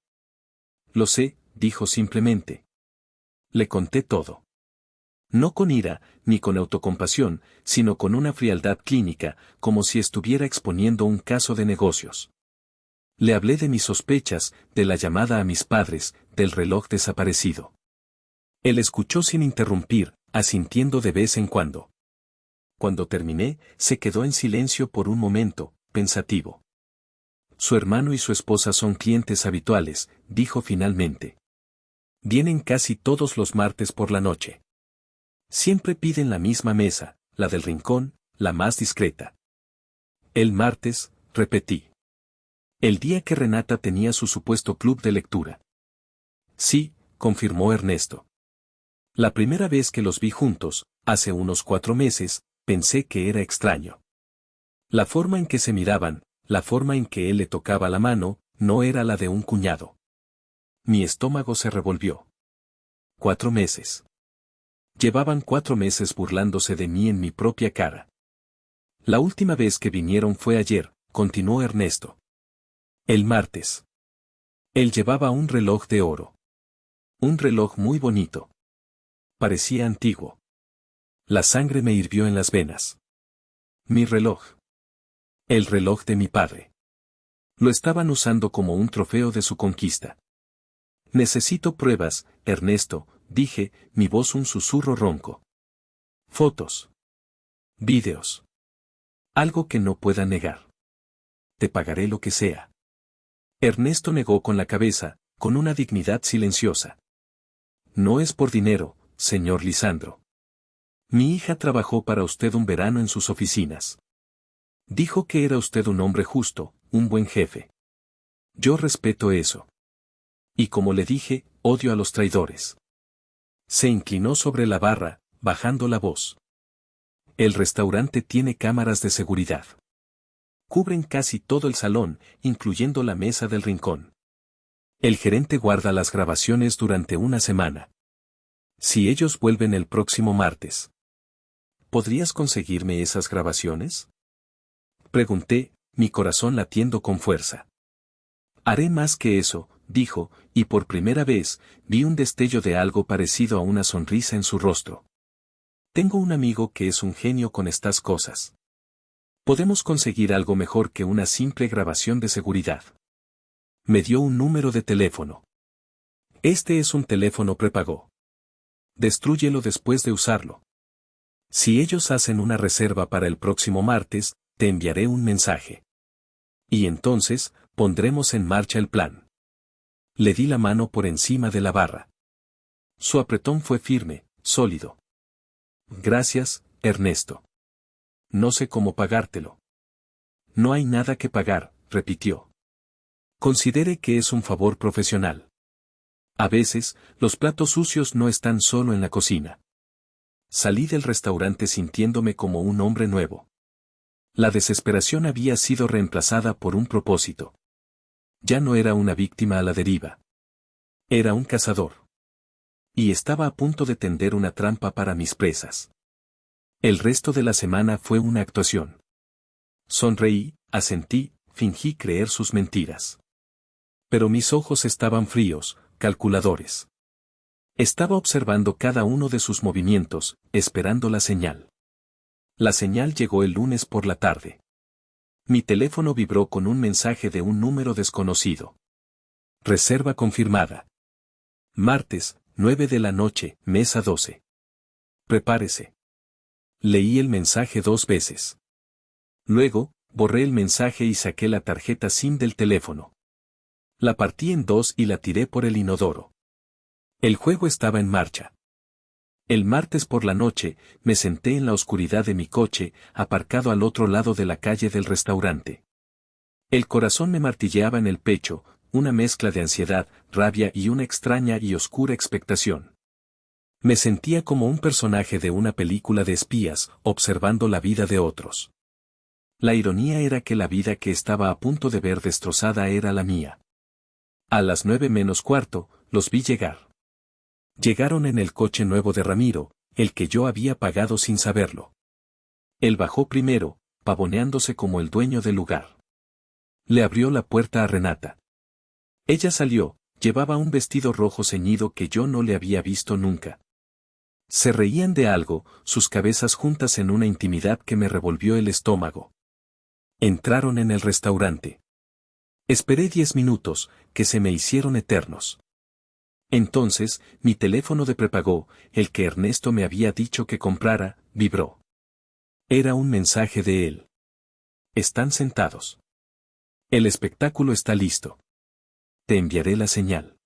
Lo sé, dijo simplemente. Le conté todo. No con ira, ni con autocompasión, sino con una frialdad clínica, como si estuviera exponiendo un caso de negocios. Le hablé de mis sospechas, de la llamada a mis padres, del reloj desaparecido. Él escuchó sin interrumpir, asintiendo de vez en cuando. Cuando terminé, se quedó en silencio por un momento, pensativo. Su hermano y su esposa son clientes habituales, dijo finalmente. Vienen casi todos los martes por la noche. Siempre piden la misma mesa, la del rincón, la más discreta. El martes, repetí. El día que Renata tenía su supuesto club de lectura. Sí, confirmó Ernesto. La primera vez que los vi juntos, hace unos 4 meses, pensé que era extraño. La forma en que se miraban, la forma en que él le tocaba la mano, no era la de un cuñado. Mi estómago se revolvió. 4 meses. Llevaban 4 meses burlándose de mí en mi propia cara. La última vez que vinieron fue ayer, continuó Ernesto. El martes. Él llevaba un reloj de oro. Un reloj muy bonito. Parecía antiguo. La sangre me hirvió en las venas. Mi reloj. El reloj de mi padre. Lo estaban usando como un trofeo de su conquista. Necesito pruebas, Ernesto, dije, mi voz un susurro ronco. Fotos. Vídeos. Algo que no pueda negar. Te pagaré lo que sea. Ernesto negó con la cabeza, con una dignidad silenciosa. No es por dinero, señor Lisandro. Mi hija trabajó para usted un verano en sus oficinas. Dijo que era usted un hombre justo, un buen jefe. Yo respeto eso. Y como le dije, odio a los traidores. Se inclinó sobre la barra, bajando la voz. El restaurante tiene cámaras de seguridad. Cubren casi todo el salón, incluyendo la mesa del rincón. El gerente guarda las grabaciones durante una semana. Si ellos vuelven el próximo martes. ¿Podrías conseguirme esas grabaciones? Pregunté, mi corazón latiendo con fuerza. Haré más que eso, dijo, y por primera vez, vi un destello de algo parecido a una sonrisa en su rostro. Tengo un amigo que es un genio con estas cosas. Podemos conseguir algo mejor que una simple grabación de seguridad. Me dio un número de teléfono. Este es un teléfono prepago. Destrúyelo después de usarlo. Si ellos hacen una reserva para el próximo martes, te enviaré un mensaje. Y entonces, pondremos en marcha el plan. Le di la mano por encima de la barra. Su apretón fue firme, sólido. Gracias, Ernesto. No sé cómo pagártelo. No hay nada que pagar, repitió. Considere que es un favor profesional. A veces, los platos sucios no están solo en la cocina. Salí del restaurante sintiéndome como un hombre nuevo. La desesperación había sido reemplazada por un propósito. Ya no era una víctima a la deriva. Era un cazador. Y estaba a punto de tender una trampa para mis presas. El resto de la semana fue una actuación. Sonreí, asentí, fingí creer sus mentiras. Pero mis ojos estaban fríos, calculadores. Estaba observando cada uno de sus movimientos, esperando la señal. La señal llegó el lunes por la tarde. Mi teléfono vibró con un mensaje de un número desconocido. Reserva confirmada. Martes, 9 de la noche, mesa 12. Prepárese. Leí el mensaje 2 veces. Luego, borré el mensaje y saqué la tarjeta SIM del teléfono. La partí en 2 y la tiré por el inodoro. El juego estaba en marcha. El martes por la noche, me senté en la oscuridad de mi coche, aparcado al otro lado de la calle del restaurante. El corazón me martilleaba en el pecho, una mezcla de ansiedad, rabia y una extraña y oscura expectación. Me sentía como un personaje de una película de espías, observando la vida de otros. La ironía era que la vida que estaba a punto de ver destrozada era la mía. A las 9 menos cuarto, los vi llegar. Llegaron en el coche nuevo de Ramiro, el que yo había pagado sin saberlo. Él bajó primero, pavoneándose como el dueño del lugar. Le abrió la puerta a Renata. Ella salió, llevaba un vestido rojo ceñido que yo no le había visto nunca. Se reían de algo, sus cabezas juntas en una intimidad que me revolvió el estómago. Entraron en el restaurante. Esperé 10 minutos, que se me hicieron eternos. Entonces, mi teléfono de prepago, el que Ernesto me había dicho que comprara, vibró. Era un mensaje de él. Están sentados. El espectáculo está listo. Te enviaré la señal.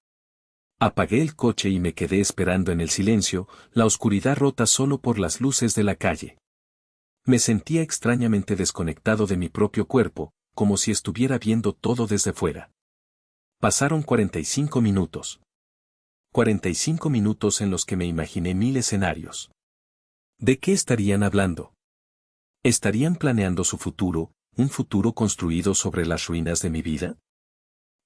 Apagué el coche y me quedé esperando en el silencio, la oscuridad rota solo por las luces de la calle. Me sentía extrañamente desconectado de mi propio cuerpo, como si estuviera viendo todo desde fuera. Pasaron 45 minutos. 45 minutos en los que me imaginé 1000 escenarios. ¿De qué estarían hablando? ¿Estarían planeando su futuro, un futuro construido sobre las ruinas de mi vida?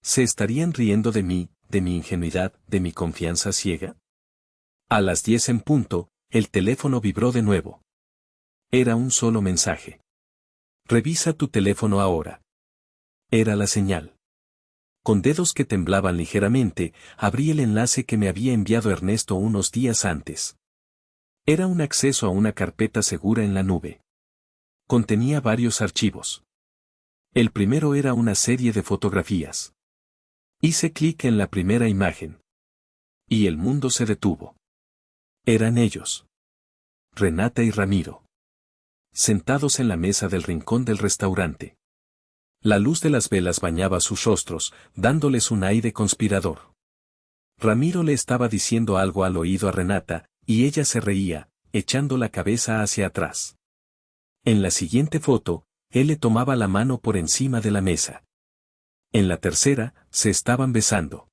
¿Se estarían riendo de mí, de mi ingenuidad, de mi confianza ciega? A las 10 en punto, el teléfono vibró de nuevo. Era un solo mensaje. Revisa tu teléfono ahora. Era la señal. Con dedos que temblaban ligeramente, abrí el enlace que me había enviado Ernesto unos días antes. Era un acceso a una carpeta segura en la nube. Contenía varios archivos. El primero era una serie de fotografías. Hice clic en la primera imagen. Y el mundo se detuvo. Eran ellos. Renata y Ramiro. Sentados en la mesa del rincón del restaurante. La luz de las velas bañaba sus rostros, dándoles un aire conspirador. Ramiro le estaba diciendo algo al oído a Renata, y ella se reía, echando la cabeza hacia atrás. En la siguiente foto, él le tomaba la mano por encima de la mesa. En la tercera, se estaban besando.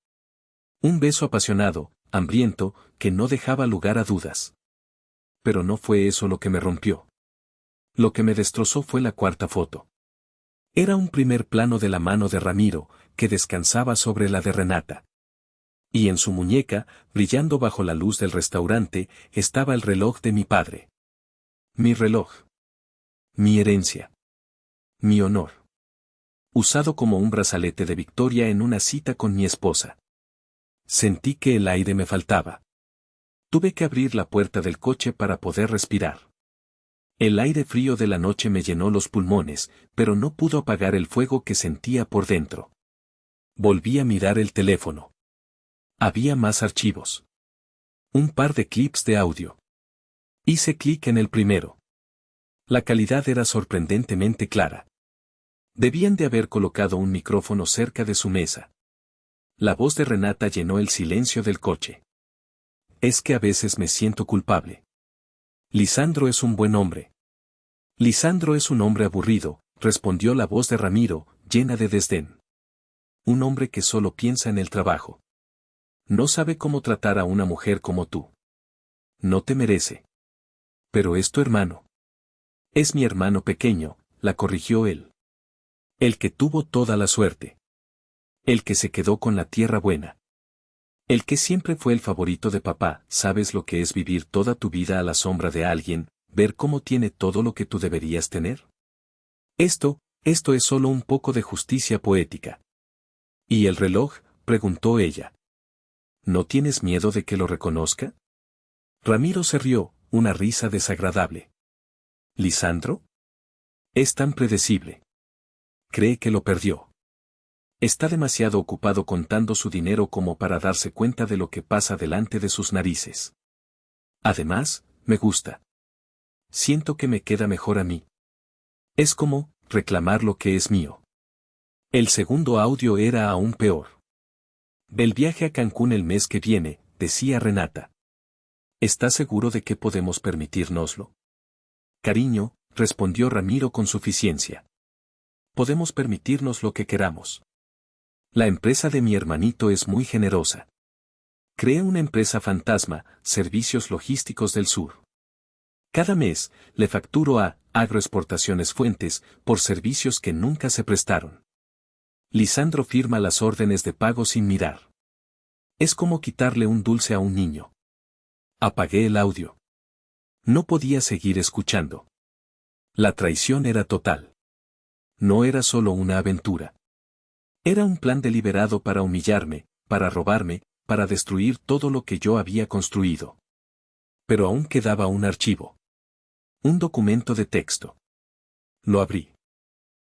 Un beso apasionado, hambriento, que no dejaba lugar a dudas. Pero no fue eso lo que me rompió. Lo que me destrozó fue la cuarta foto. Era un primer plano de la mano de Ramiro, que descansaba sobre la de Renata. Y en su muñeca, brillando bajo la luz del restaurante, estaba el reloj de mi padre. Mi reloj. Mi herencia. Mi honor. Usado como un brazalete de victoria en una cita con mi esposa. Sentí que el aire me faltaba. Tuve que abrir la puerta del coche para poder respirar. El aire frío de la noche me llenó los pulmones, pero no pudo apagar el fuego que sentía por dentro. Volví a mirar el teléfono. Había más archivos. Un par de clips de audio. Hice clic en el primero. La calidad era sorprendentemente clara. Debían de haber colocado un micrófono cerca de su mesa. La voz de Renata llenó el silencio del coche. Es que a veces me siento culpable. Lisandro es un buen hombre. Lisandro es un hombre aburrido, respondió la voz de Ramiro, llena de desdén. Un hombre que solo piensa en el trabajo. No sabe cómo tratar a una mujer como tú. No te merece. Pero es tu hermano. Es mi hermano pequeño, la corrigió él. El que tuvo toda la suerte. El que se quedó con la tierra buena. El que siempre fue el favorito de papá. ¿Sabes lo que es vivir toda tu vida a la sombra de alguien, ver cómo tiene todo lo que tú deberías tener? Esto es solo un poco de justicia poética. ¿Y el reloj?, preguntó ella. ¿No tienes miedo de que lo reconozca? Ramiro se rió, una risa desagradable. ¿Lisandro? Es tan predecible. Cree que lo perdió. Está demasiado ocupado contando su dinero como para darse cuenta de lo que pasa delante de sus narices. Además, me gusta. Siento que me queda mejor a mí. Es como reclamar lo que es mío. El segundo audio era aún peor. Del viaje a Cancún el mes que viene, decía Renata. ¿Estás seguro de que podemos permitírnoslo? Cariño, respondió Ramiro con suficiencia. Podemos permitirnos lo que queramos. La empresa de mi hermanito es muy generosa. Crea una empresa fantasma, Servicios Logísticos del Sur. Cada mes, le facturo a Agroexportaciones Fuentes por servicios que nunca se prestaron. Lisandro firma las órdenes de pago sin mirar. Es como quitarle un dulce a un niño. Apagué el audio. No podía seguir escuchando. La traición era total. No era solo una aventura. Era un plan deliberado para humillarme, para robarme, para destruir todo lo que yo había construido. Pero aún quedaba un archivo. Un documento de texto. Lo abrí.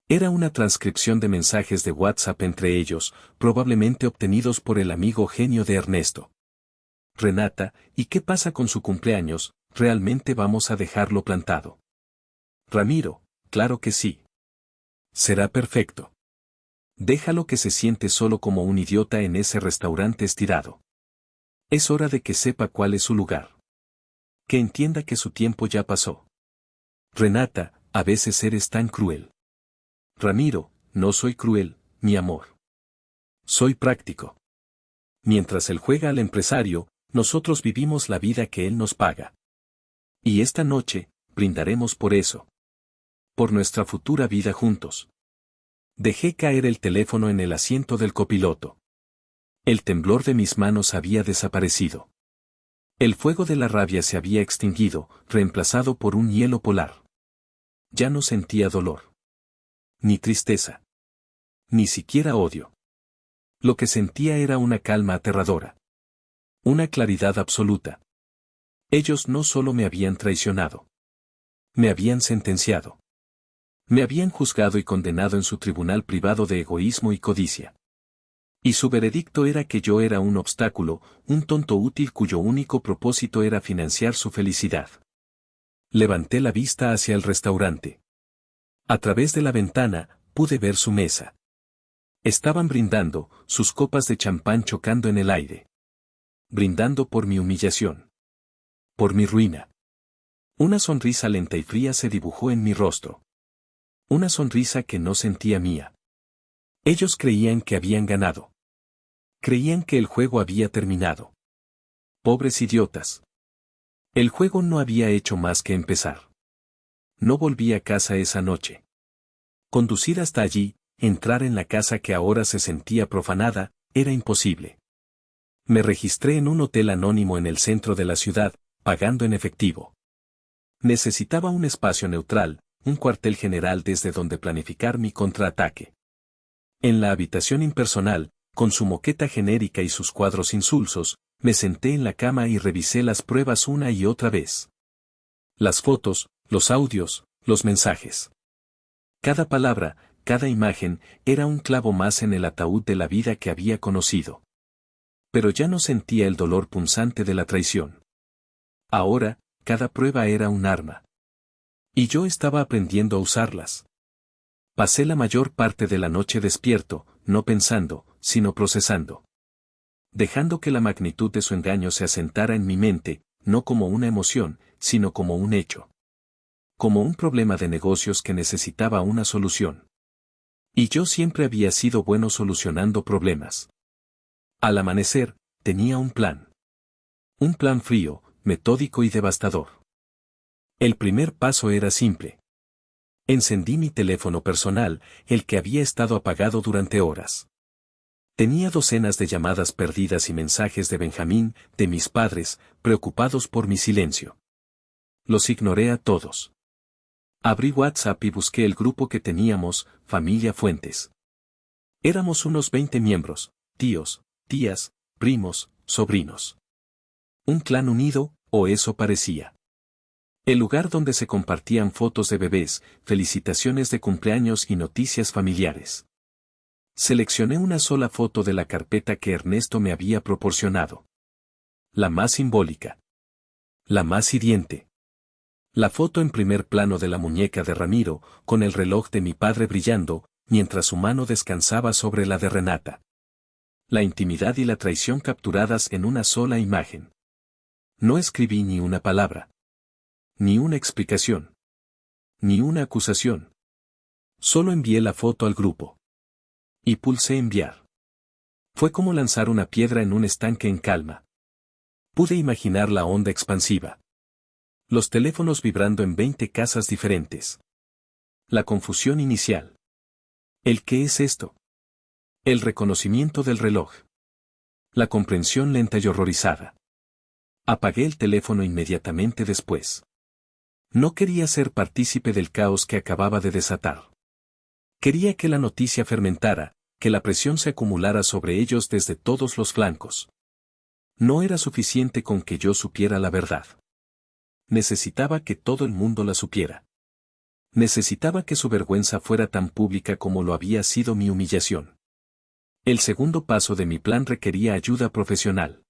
Era una transcripción de mensajes de WhatsApp entre ellos, probablemente obtenidos por el amigo genio de Ernesto. Renata, ¿y qué pasa con su cumpleaños? ¿Realmente vamos a dejarlo plantado? Ramiro, claro que sí. Será perfecto. Déjalo que se siente solo como un idiota en ese restaurante estirado. Es hora de que sepa cuál es su lugar. Que entienda que su tiempo ya pasó. Renata, a veces eres tan cruel. Ramiro, no soy cruel, mi amor. Soy práctico. Mientras él juega al empresario, nosotros vivimos la vida que él nos paga. Y esta noche, brindaremos por eso. Por nuestra futura vida juntos. Dejé caer el teléfono en el asiento del copiloto. El temblor de mis manos había desaparecido. El fuego de la rabia se había extinguido, reemplazado por un hielo polar. Ya no sentía dolor. Ni tristeza. Ni siquiera odio. Lo que sentía era una calma aterradora. Una claridad absoluta. Ellos no solo me habían traicionado. Me habían sentenciado. Me habían juzgado y condenado en su tribunal privado de egoísmo y codicia. Y su veredicto era que yo era un obstáculo, un tonto útil cuyo único propósito era financiar su felicidad. Levanté la vista hacia el restaurante. A través de la ventana, pude ver su mesa. Estaban brindando, sus copas de champán chocando en el aire. Brindando por mi humillación. Por mi ruina. Una sonrisa lenta y fría se dibujó en mi rostro. Una sonrisa que no sentía mía. Ellos creían que habían ganado. Creían que el juego había terminado. Pobres idiotas. El juego no había hecho más que empezar. No volví a casa esa noche. Conducir hasta allí, entrar en la casa que ahora se sentía profanada, era imposible. Me registré en un hotel anónimo en el centro de la ciudad, pagando en efectivo. Necesitaba un espacio neutral, un cuartel general desde donde planificar mi contraataque. En la habitación impersonal, con su moqueta genérica y sus cuadros insulsos, me senté en la cama y revisé las pruebas una y otra vez. Las fotos, los audios, los mensajes. Cada palabra, cada imagen, era un clavo más en el ataúd de la vida que había conocido. Pero ya no sentía el dolor punzante de la traición. Ahora, cada prueba era un arma. Y yo estaba aprendiendo a usarlas. Pasé la mayor parte de la noche despierto, no pensando, sino procesando. Dejando que la magnitud de su engaño se asentara en mi mente, no como una emoción, sino como un hecho. Como un problema de negocios que necesitaba una solución. Y yo siempre había sido bueno solucionando problemas. Al amanecer, tenía un plan. Un plan frío, metódico y devastador. El primer paso era simple. Encendí mi teléfono personal, el que había estado apagado durante horas. Tenía docenas de llamadas perdidas y mensajes de Benjamín, de mis padres, preocupados por mi silencio. Los ignoré a todos. Abrí WhatsApp y busqué el grupo que teníamos, Familia Fuentes. Éramos unos 20 miembros, tíos, tías, primos, sobrinos. Un clan unido, o eso parecía. El lugar donde se compartían fotos de bebés, felicitaciones de cumpleaños y noticias familiares. Seleccioné una sola foto de la carpeta que Ernesto me había proporcionado. La más simbólica. La más hiriente. La foto en primer plano de la muñeca de Ramiro, con el reloj de mi padre brillando, mientras su mano descansaba sobre la de Renata. La intimidad y la traición capturadas en una sola imagen. No escribí ni una palabra. Ni una explicación. Ni una acusación. Solo envié la foto al grupo. Y pulsé enviar. Fue como lanzar una piedra en un estanque en calma. Pude imaginar la onda expansiva. Los teléfonos vibrando en 20 casas diferentes. La confusión inicial. ¿El qué es esto? El reconocimiento del reloj. La comprensión lenta y horrorizada. Apagué el teléfono inmediatamente después. No quería ser partícipe del caos que acababa de desatar. Quería que la noticia fermentara, que la presión se acumulara sobre ellos desde todos los flancos. No era suficiente con que yo supiera la verdad. Necesitaba que todo el mundo la supiera. Necesitaba que su vergüenza fuera tan pública como lo había sido mi humillación. El segundo paso de mi plan requería ayuda profesional.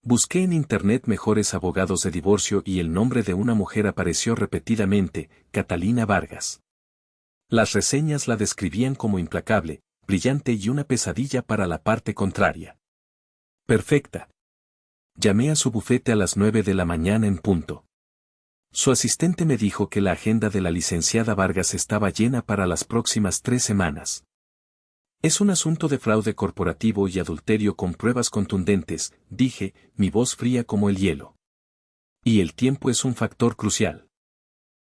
Busqué en internet mejores abogados de divorcio y el nombre de una mujer apareció repetidamente, Catalina Vargas. Las reseñas la describían como implacable, brillante y una pesadilla para la parte contraria. Perfecta. Llamé a su bufete a las 9 de la mañana en punto. Su asistente me dijo que la agenda de la licenciada Vargas estaba llena para las próximas 3 semanas. Es un asunto de fraude corporativo y adulterio con pruebas contundentes, dije, mi voz fría como el hielo. Y el tiempo es un factor crucial.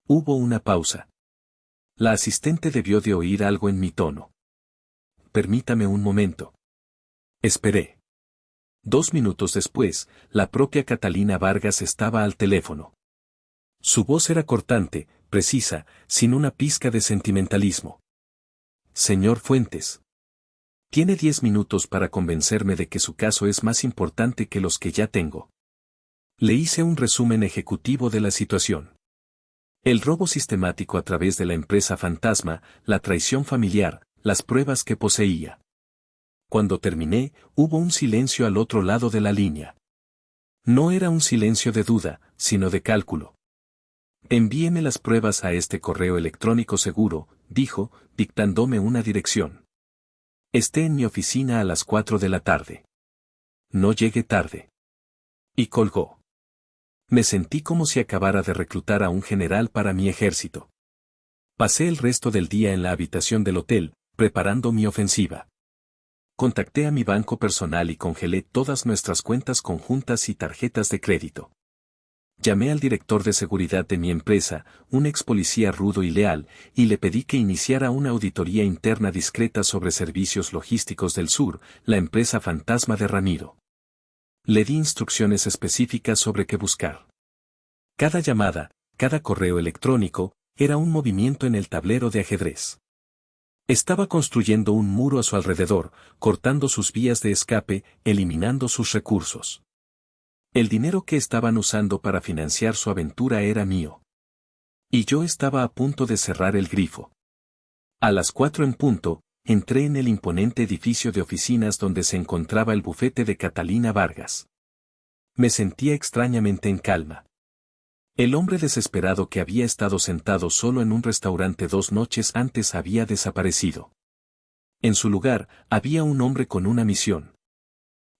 Hubo una pausa. La asistente debió de oír algo en mi tono. Permítame un momento. Esperé. 2 minutos después, la propia Catalina Vargas estaba al teléfono. Su voz era cortante, precisa, sin una pizca de sentimentalismo. Señor Fuentes. Tiene 10 minutos para convencerme de que su caso es más importante que los que ya tengo. Le hice un resumen ejecutivo de la situación. El robo sistemático a través de la empresa fantasma, la traición familiar, las pruebas que poseía. Cuando terminé, hubo un silencio al otro lado de la línea. No era un silencio de duda, sino de cálculo. Envíeme las pruebas a este correo electrónico seguro, dijo, dictándome una dirección. Esté en mi oficina a las 4 de la tarde. No llegue tarde. Y colgó. Me sentí como si acabara de reclutar a un general para mi ejército. Pasé el resto del día en la habitación del hotel, preparando mi ofensiva. Contacté a mi banco personal y congelé todas nuestras cuentas conjuntas y tarjetas de crédito. Llamé al director de seguridad de mi empresa, un ex policía rudo y leal, y le pedí que iniciara una auditoría interna discreta sobre servicios logísticos del sur, la empresa fantasma de Ramiro. Le di instrucciones específicas sobre qué buscar. Cada llamada, cada correo electrónico, era un movimiento en el tablero de ajedrez. Estaba construyendo un muro a su alrededor, cortando sus vías de escape, eliminando sus recursos. El dinero que estaban usando para financiar su aventura era mío. Y yo estaba a punto de cerrar el grifo. A las 4 en punto, entré en el imponente edificio de oficinas donde se encontraba el bufete de Catalina Vargas. Me sentía extrañamente en calma. El hombre desesperado que había estado sentado solo en un restaurante 2 noches antes había desaparecido. En su lugar, había un hombre con una misión.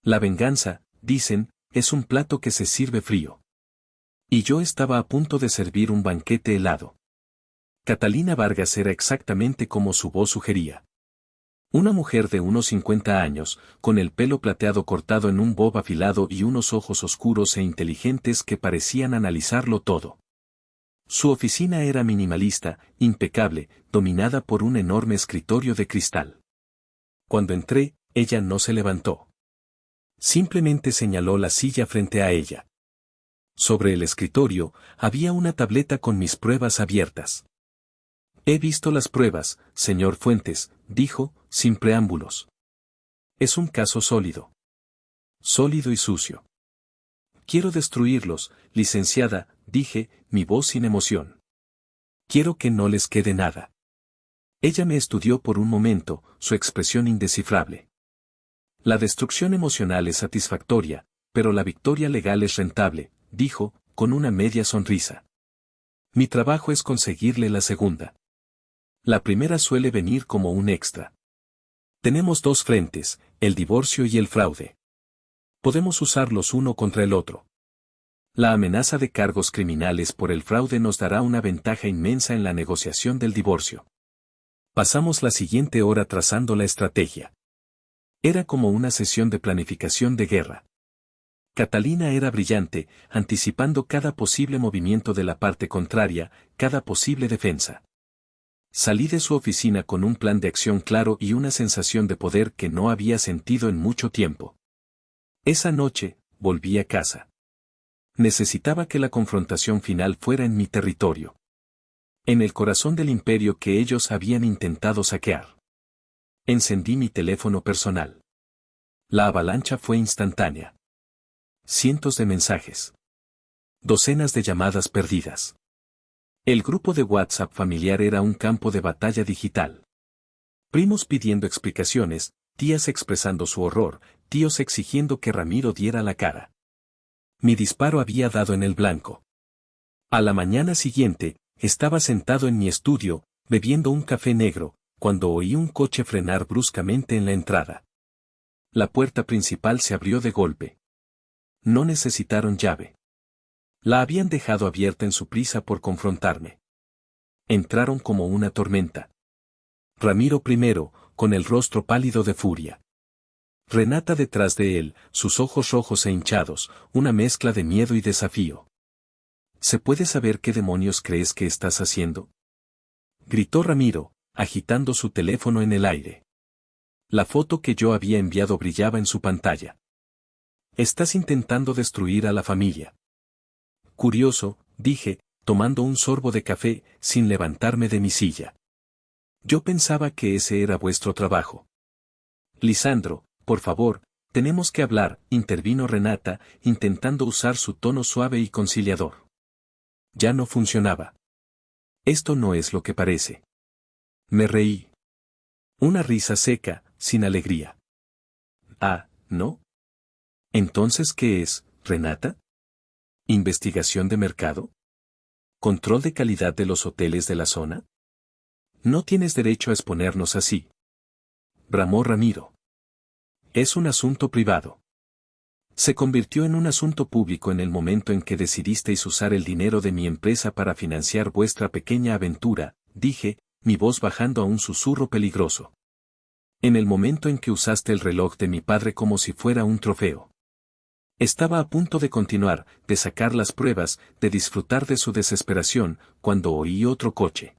La venganza, dicen, es un plato que se sirve frío. Y yo estaba a punto de servir un banquete helado. Catalina Vargas era exactamente como su voz sugería. Una mujer de unos 50 años, con el pelo plateado cortado en un bob afilado y unos ojos oscuros e inteligentes que parecían analizarlo todo. Su oficina era minimalista, impecable, dominada por un enorme escritorio de cristal. Cuando entré, ella no se levantó. Simplemente señaló la silla frente a ella. Sobre el escritorio, había una tableta con mis pruebas abiertas. He visto las pruebas, señor Fuentes, dijo, sin preámbulos. Es un caso sólido. Sólido y sucio. Quiero destruirlos, licenciada, dije, mi voz sin emoción. Quiero que no les quede nada. Ella me estudió por un momento, su expresión indescifrable. La destrucción emocional es satisfactoria, pero la victoria legal es rentable, dijo, con una media sonrisa. Mi trabajo es conseguirle la segunda. La primera suele venir como un extra. Tenemos dos frentes, el divorcio y el fraude. Podemos usarlos uno contra el otro. La amenaza de cargos criminales por el fraude nos dará una ventaja inmensa en la negociación del divorcio. Pasamos la siguiente hora trazando la estrategia. Era como una sesión de planificación de guerra. Catalina era brillante, anticipando cada posible movimiento de la parte contraria, cada posible defensa. Salí de su oficina con un plan de acción claro y una sensación de poder que no había sentido en mucho tiempo. Esa noche, volví a casa. Necesitaba que la confrontación final fuera en mi territorio. En el corazón del imperio que ellos habían intentado saquear. Encendí mi teléfono personal. La avalancha fue instantánea. Cientos de mensajes. Docenas de llamadas perdidas. El grupo de WhatsApp familiar era un campo de batalla digital. Primos pidiendo explicaciones, tías expresando su horror, tíos exigiendo que Ramiro diera la cara. Mi disparo había dado en el blanco. A la mañana siguiente, estaba sentado en mi estudio, bebiendo un café negro, cuando oí un coche frenar bruscamente en la entrada. La puerta principal se abrió de golpe. No necesitaron llave. La habían dejado abierta en su prisa por confrontarme. Entraron como una tormenta. Ramiro primero, con el rostro pálido de furia. Renata detrás de él, sus ojos rojos e hinchados, una mezcla de miedo y desafío. ¿Se puede saber qué demonios crees que estás haciendo?, gritó Ramiro, agitando su teléfono en el aire. La foto que yo había enviado brillaba en su pantalla. Estás intentando destruir a la familia. Curioso, dije, tomando un sorbo de café, sin levantarme de mi silla. Yo pensaba que ese era vuestro trabajo. Lisandro, por favor, tenemos que hablar, intervino Renata, intentando usar su tono suave y conciliador. Ya no funcionaba. Esto no es lo que parece. Me reí. Una risa seca, sin alegría. Ah, ¿no? Entonces, ¿qué es, Renata? ¿Investigación de mercado? ¿Control de calidad de los hoteles de la zona? No tienes derecho a exponernos así. Bramó Ramiro. Es un asunto privado. Se convirtió en un asunto público en el momento en que decidisteis usar el dinero de mi empresa para financiar vuestra pequeña aventura, dije, mi voz bajando a un susurro peligroso. En el momento en que usaste el reloj de mi padre como si fuera un trofeo. Estaba a punto de continuar, de sacar las pruebas, de disfrutar de su desesperación, cuando oí otro coche.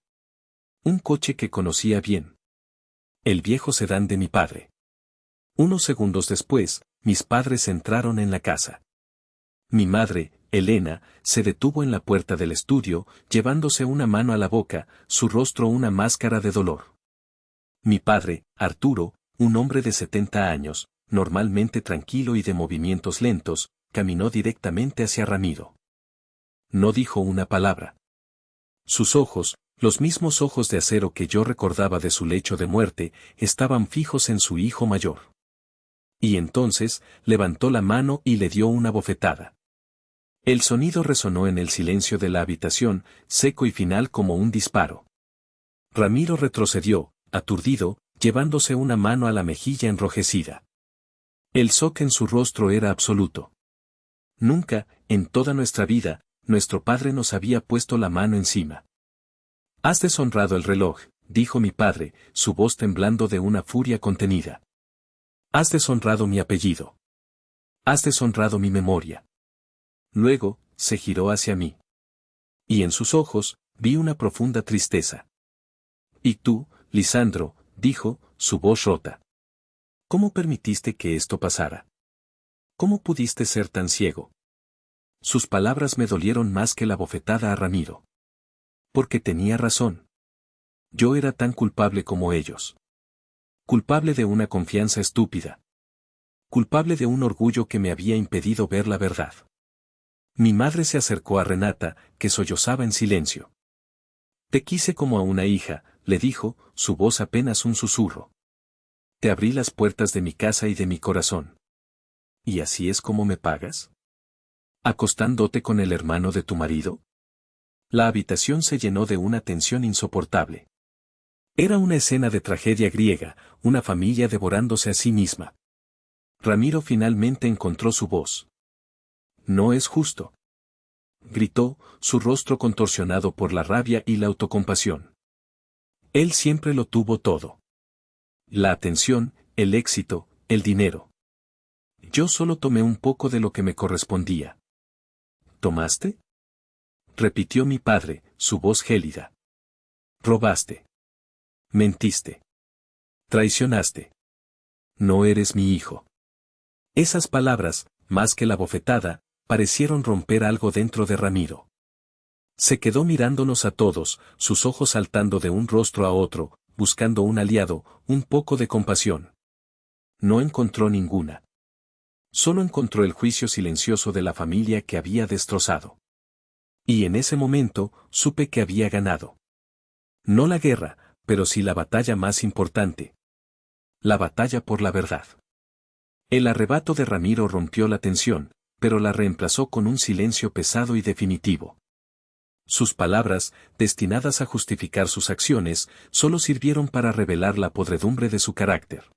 Un coche que conocía bien. El viejo sedán de mi padre. Unos segundos después, mis padres entraron en la casa. Mi madre, Elena, se detuvo en la puerta del estudio, llevándose una mano a la boca, su rostro una máscara de dolor. Mi padre, Arturo, un hombre de 70 años, normalmente tranquilo y de movimientos lentos, caminó directamente hacia Ramiro. No dijo una palabra. Sus ojos, los mismos ojos de acero que yo recordaba de su lecho de muerte, estaban fijos en su hijo mayor. Y entonces, levantó la mano y le dio una bofetada. El sonido resonó en el silencio de la habitación, seco y final como un disparo. Ramiro retrocedió, aturdido, llevándose una mano a la mejilla enrojecida. El shock en su rostro era absoluto. Nunca, en toda nuestra vida, nuestro padre nos había puesto la mano encima. «Has deshonrado el reloj», dijo mi padre, su voz temblando de una furia contenida. «Has deshonrado mi apellido. Has deshonrado mi memoria». Luego, se giró hacia mí. Y en sus ojos, vi una profunda tristeza. «¿Y tú, Lisandro?», dijo, su voz rota. «¿Cómo permitiste que esto pasara? ¿Cómo pudiste ser tan ciego?». Sus palabras me dolieron más que la bofetada a Ramiro. Porque tenía razón. Yo era tan culpable como ellos. Culpable de una confianza estúpida. Culpable de un orgullo que me había impedido ver la verdad. Mi madre se acercó a Renata, que sollozaba en silencio. «Te quise como a una hija», le dijo, su voz apenas un susurro. «Te abrí las puertas de mi casa y de mi corazón. ¿Y así es como me pagas? ¿Acostándote con el hermano de tu marido?». La habitación se llenó de una tensión insoportable. Era una escena de tragedia griega, una familia devorándose a sí misma. Ramiro finalmente encontró su voz. «No es justo», gritó, su rostro contorsionado por la rabia y la autocompasión. Él siempre lo tuvo todo. La atención, el éxito, el dinero. Yo solo tomé un poco de lo que me correspondía. «¿Tomaste?», repitió mi padre, su voz gélida. «Robaste. Mentiste. Traicionaste. No eres mi hijo». Esas palabras, más que la bofetada, parecieron romper algo dentro de Ramiro. Se quedó mirándonos a todos, sus ojos saltando de un rostro a otro, buscando un aliado, un poco de compasión. No encontró ninguna. Solo encontró el juicio silencioso de la familia que había destrozado. Y en ese momento, supe que había ganado. No la guerra, pero sí la batalla más importante. La batalla por la verdad. El arrebato de Ramiro rompió la tensión, pero la reemplazó con un silencio pesado y definitivo. Sus palabras, destinadas a justificar sus acciones, solo sirvieron para revelar la podredumbre de su carácter.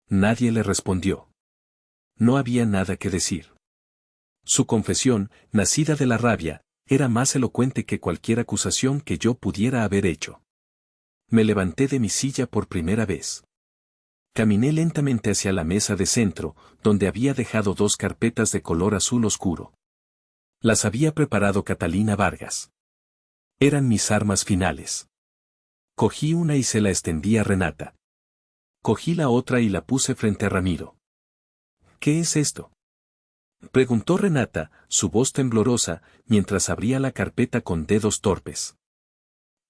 Nadie le respondió. No había nada que decir. Su confesión, nacida de la rabia, era más elocuente que cualquier acusación que yo pudiera haber hecho. Me levanté de mi silla por primera vez. Caminé lentamente hacia la mesa de centro, donde había dejado 2 carpetas de color azul oscuro. Las había preparado Catalina Vargas. Eran mis armas finales. Cogí una y se la extendí a Renata. Cogí la otra y la puse frente a Ramiro. «¿Qué es esto?», preguntó Renata, su voz temblorosa, mientras abría la carpeta con dedos torpes.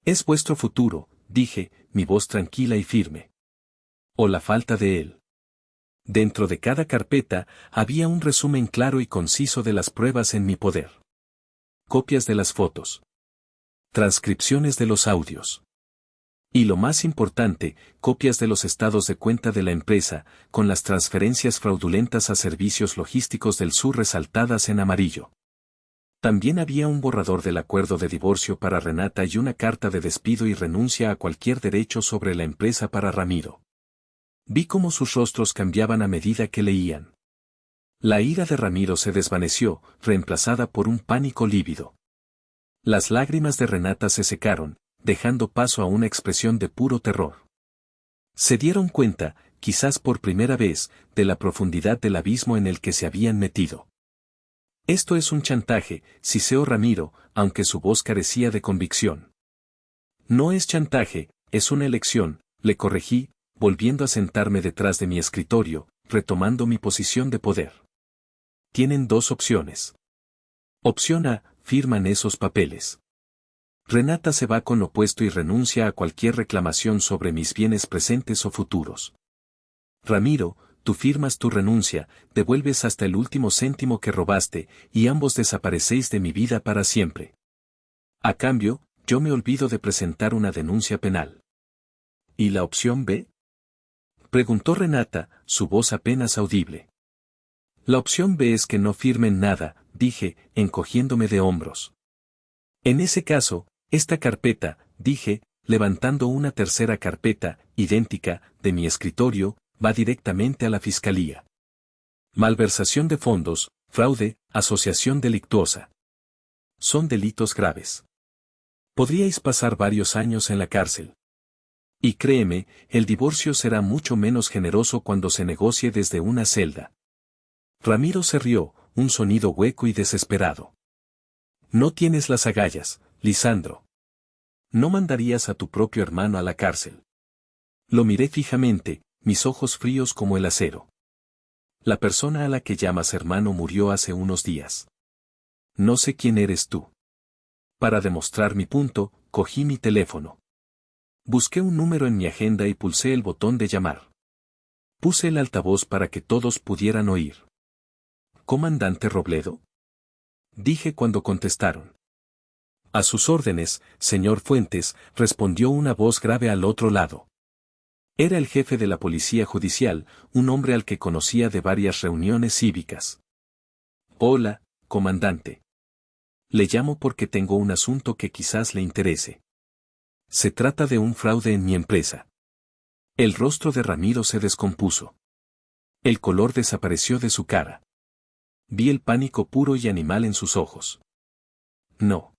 «Es vuestro futuro», dije, mi voz tranquila y firme. «O la falta de él». Dentro de cada carpeta, había un resumen claro y conciso de las pruebas en mi poder. Copias de las fotos. Transcripciones de los audios. Y lo más importante, copias de los estados de cuenta de la empresa, con las transferencias fraudulentas a servicios logísticos del sur resaltadas en amarillo. También había un borrador del acuerdo de divorcio para Renata y una carta de despido y renuncia a cualquier derecho sobre la empresa para Ramiro. Vi cómo sus rostros cambiaban a medida que leían. La ira de Ramiro se desvaneció, reemplazada por un pánico lívido. Las lágrimas de Renata se secaron, dejando paso a una expresión de puro terror. Se dieron cuenta, quizás por primera vez, de la profundidad del abismo en el que se habían metido. «Esto es un chantaje», siseó Ramiro, aunque su voz carecía de convicción. «No es chantaje, es una elección», le corregí, volviendo a sentarme detrás de mi escritorio, retomando mi posición de poder. «Tienen 2 opciones. Opción A, firman esos papeles. Renata se va con lo puesto y renuncia a cualquier reclamación sobre mis bienes presentes o futuros. Ramiro, tú firmas tu renuncia, devuelves hasta el último céntimo que robaste, y ambos desaparecéis de mi vida para siempre. A cambio, yo me olvido de presentar una denuncia penal». «¿Y la opción B?», preguntó Renata, su voz apenas audible. «La opción B es que no firmen nada», dije, encogiéndome de hombros. En ese caso, esta carpeta, dije, levantando una tercera carpeta, idéntica, de mi escritorio, va directamente a la fiscalía. Malversación de fondos, fraude, asociación delictuosa. Son delitos graves. Podríais pasar varios años en la cárcel. Y créeme, el divorcio será mucho menos generoso cuando se negocie desde una celda. Ramiro se rió, un sonido hueco y desesperado. No tienes las agallas, Lisandro. No mandarías a tu propio hermano a la cárcel. Lo miré fijamente, mis ojos fríos como el acero. La persona a la que llamas hermano murió hace unos días. No sé quién eres tú. Para demostrar mi punto, cogí mi teléfono. Busqué un número en mi agenda y pulsé el botón de llamar. Puse el altavoz para que todos pudieran oír. ¿Comandante Robledo? Dije cuando contestaron. A sus órdenes, señor Fuentes, respondió una voz grave al otro lado. Era el jefe de la policía judicial, un hombre al que conocía de varias reuniones cívicas. Hola, comandante. Le llamo porque tengo un asunto que quizás le interese. Se trata de un fraude en mi empresa. El rostro de Ramiro se descompuso. El color desapareció de su cara. Vi el pánico puro y animal en sus ojos. No.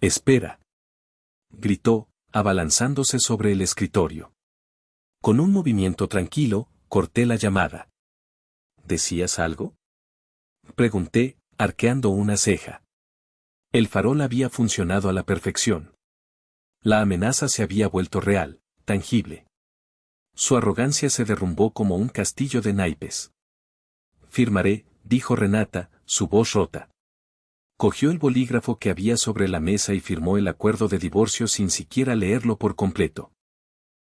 Espera. Gritó, abalanzándose sobre el escritorio. Con un movimiento tranquilo, corté la llamada. ¿Decías algo? Pregunté, arqueando una ceja. El farol había funcionado a la perfección. La amenaza se había vuelto real, tangible. Su arrogancia se derrumbó como un castillo de naipes. Firmaré, dijo Renata, su voz rota. Cogió el bolígrafo que había sobre la mesa y firmó el acuerdo de divorcio sin siquiera leerlo por completo.